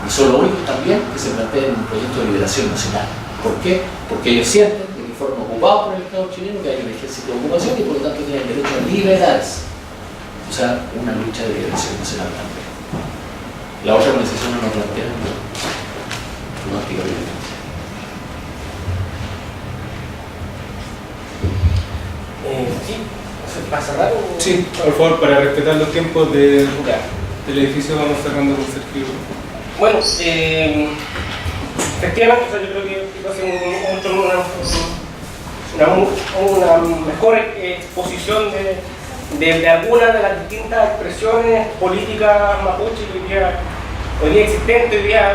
Y son los únicos también que se plantean un proyecto de liberación nacional. ¿Por qué? Porque ellos sienten que fueron ocupados por el Estado chileno, que hay un ejército de ocupación y por lo tanto tienen derecho a liberarse. O sea, una lucha de liberación nacional también. La otra organización no plantea pronóstica de violencia. Sí, ¿para cerrar? Sí, por favor, para respetar los tiempos del Ya. edificio vamos cerrando con Sergio. Bueno, efectivamente, o sea, yo creo que va a ser una mejor exposición de algunas de las distintas expresiones políticas mapuche que hoy día existentes, hoy día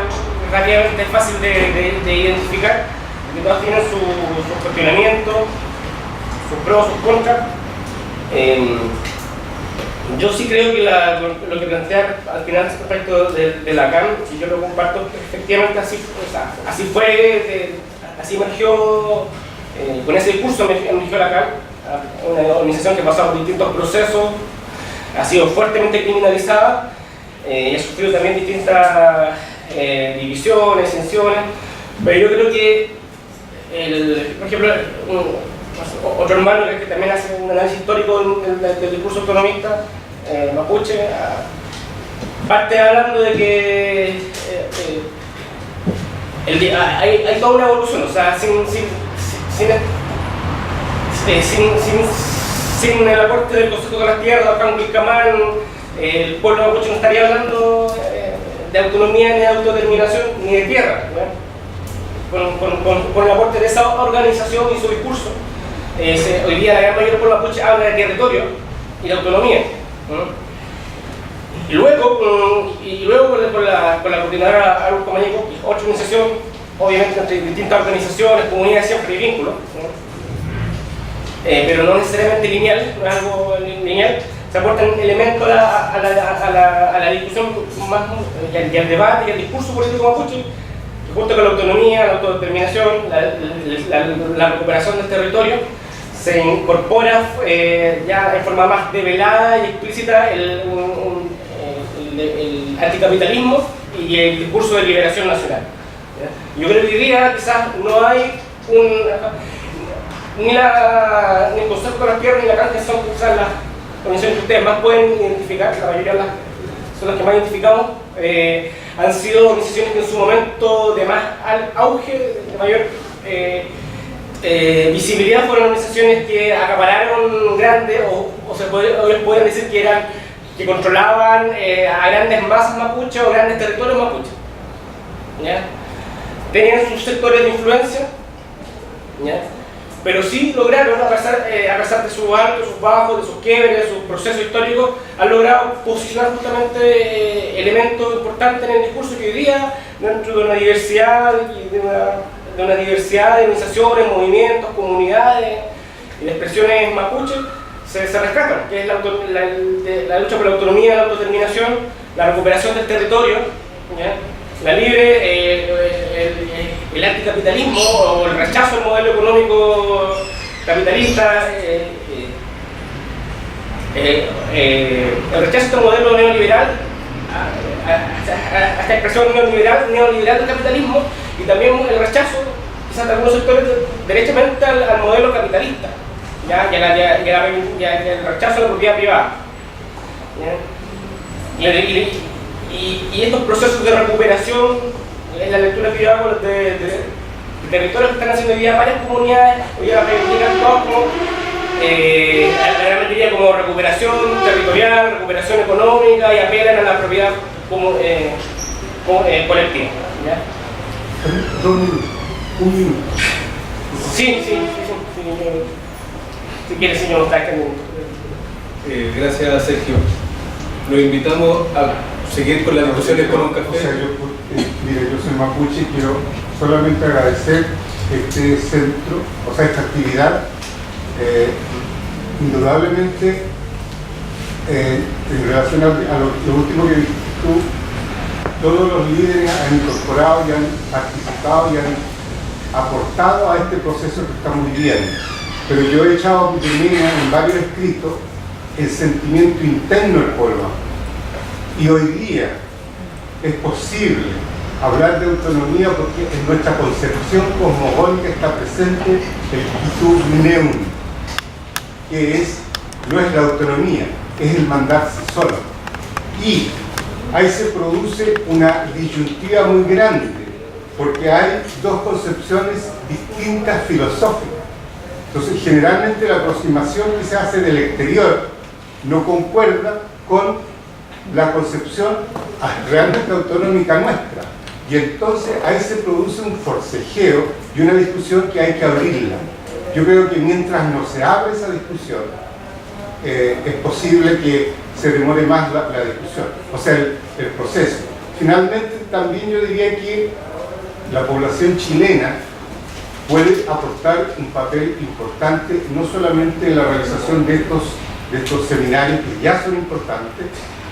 relativamente fácil de identificar, que todas tienen sus cuestionamientos, sus pros, sus contras. Yo sí creo que lo que plantea al final respecto de la CAM, si yo lo comparto, efectivamente así, o sea, así fue, así emergió, con ese discurso emergió la CAM, una organización que ha pasado por distintos procesos, ha sido fuertemente criminalizada y ha sufrido también distintas divisiones, sanciones, pero yo creo que, por ejemplo, otro hermano que también hace un análisis histórico del discurso autonomista mapuche, parte hablando de que hay toda una evolución, o sea, sin el aporte del Consejo de las Tierras, Juan Wilcamán, el pueblo mapuche no estaría hablando de autonomía, ni de autodeterminación, ni de tierra, con el aporte de esa organización y su discurso. Hoy día la gran mayoría del pueblo mapuche habla de territorio y de autonomía. Y luego con la coordinadora Arus Comañeco, otra organización, obviamente entre distintas organizaciones, comunidades, siempre hay vínculos, pero no necesariamente lineal, no es algo lineal, se aportan elementos a la discusión más, y al debate y al discurso político mapuche, junto con la autonomía, la autodeterminación, la recuperación del territorio, se incorpora ya en forma más develada y explícita el anticapitalismo y el discurso de liberación nacional. Yo creo que hoy día quizás no hay ni el Consejo de las Tierras ni la CAN, que son quizás las organizaciones que ustedes más pueden identificar, la mayoría son las que más identificamos, han sido organizaciones que en su momento de más auge, de mayor visibilidad, fueron organizaciones que acapararon grandes, o se podrían decir que controlaban a grandes masas mapuches o grandes territorios mapuches. ¿Ya? Tenían sus sectores de influencia, ¿ya? Pero sí lograron, a pesar de sus altos, sus bajos, de sus quiebres, de sus procesos históricos, han logrado posicionar justamente elementos importantes en el discurso que hoy día, dentro de una diversidad de organizaciones, movimientos, comunidades y de expresiones mapuches, se rescatan, que es la lucha por la autonomía, la autodeterminación, la recuperación del territorio, ¿ya? La libre, el anticapitalismo o el rechazo al modelo económico capitalista, el rechazo al modelo neoliberal, a esta expresión neoliberal del capitalismo, y también el rechazo quizás de algunos sectores derechamente al modelo capitalista, ¿ya? Y el rechazo a la propiedad privada, ¿ya? Y estos procesos de recuperación, en la lectura que yo hago de territorios que están haciendo hoy día varias comunidades, hoy día reivindican todos como la gran mayoría como recuperación territorial, recuperación económica, y apelan a la propiedad colectiva, ¿ya? Un minuto. Sí. Si quieres, señor, está aquí. Gracias, Sergio. Los invitamos a seguir con las discusiones con un café. O sea, yo soy mapuche y quiero solamente agradecer este centro, o sea, esta actividad. Indudablemente, en relación a lo último que dijiste tú, todos los líderes han incorporado y han participado y han aportado a este proceso que estamos viviendo. Pero yo he echado en varios escritos el sentimiento interno del pueblo. Y hoy día es posible hablar de autonomía porque en nuestra concepción cosmogónica está presente el Kitu Neum, que no es la autonomía, es el mandarse solo. Y ahí se produce una disyuntiva muy grande, porque hay dos concepciones distintas filosóficas. Entonces, generalmente la aproximación que se hace del exterior no concuerda con la concepción realmente autonómica nuestra. Y entonces ahí se produce un forcejeo y una discusión que hay que abrirla. Yo creo que mientras no se abre esa discusión, es posible que se demore más la discusión, o sea, el proceso. Finalmente, también yo diría que la población chilena puede aportar un papel importante, no solamente en la realización de estos seminarios, que ya son importantes,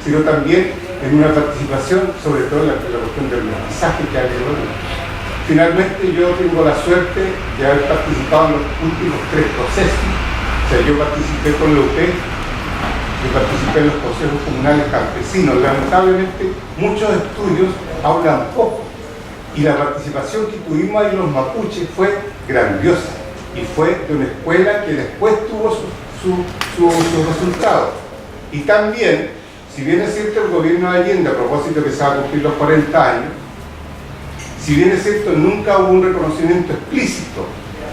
sino también en una participación, sobre todo en la cuestión del mensaje que hay de orden. Finalmente, yo tengo la suerte de haber participado en los últimos 3 procesos. O sea, yo participé con la UP, yo participé en los consejos comunales campesinos. Lamentablemente, muchos estudios hablan poco. Y la participación que tuvimos ahí en los mapuches fue grandiosa. Y fue de una escuela que después tuvo sus resultados. Y también, si bien es cierto el gobierno de Allende, a propósito que se va a cumplir los 40 años, si bien es cierto nunca hubo un reconocimiento explícito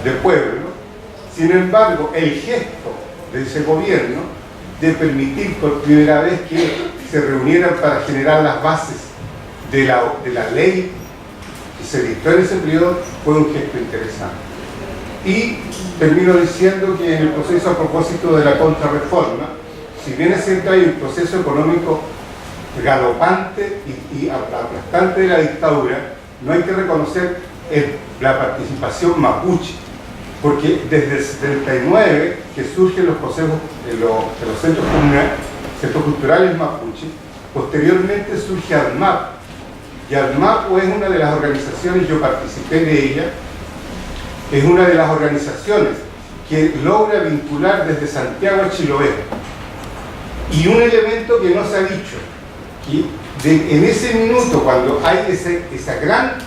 de pueblo, sin embargo el gesto de ese gobierno de permitir por primera vez que se reunieran para generar las bases de la ley que se dictó en ese periodo fue un gesto interesante. Y termino diciendo que en el proceso, a propósito de la contrarreforma, si bien es cierto hay un proceso económico galopante y aplastante de la dictadura, no hay que reconocer la participación mapuche, porque desde el 79 que surgen los consejos de los centros comunales, centros culturales mapuche, posteriormente surge ARMAP, y ARMAP es una de las organizaciones, yo participé de ella, es una de las organizaciones que logra vincular desde Santiago a Chiloé. Y un elemento que no se ha dicho, que en ese minuto, cuando hay esa gran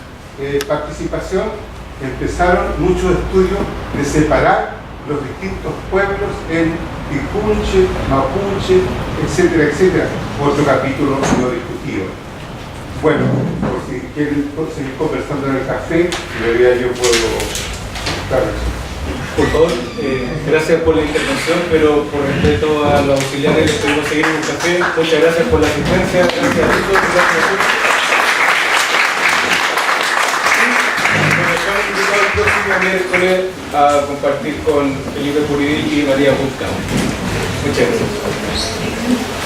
participación, empezaron muchos estudios de separar los distintos pueblos en Picunche, Mapuche, etcétera, etcétera. Otro capítulo no discutido. Bueno, por si quieren seguir conversando en el café, en realidad yo puedo estar. Por favor, gracias por la intervención, pero por respeto a los auxiliares les pedimos seguir en el café. Muchas gracias por la asistencia, gracias a todos, gracias a todos. Nos dejamos invitados el próximo miércoles a compartir con Felipe Puridil y María Vulcano. Muchas gracias.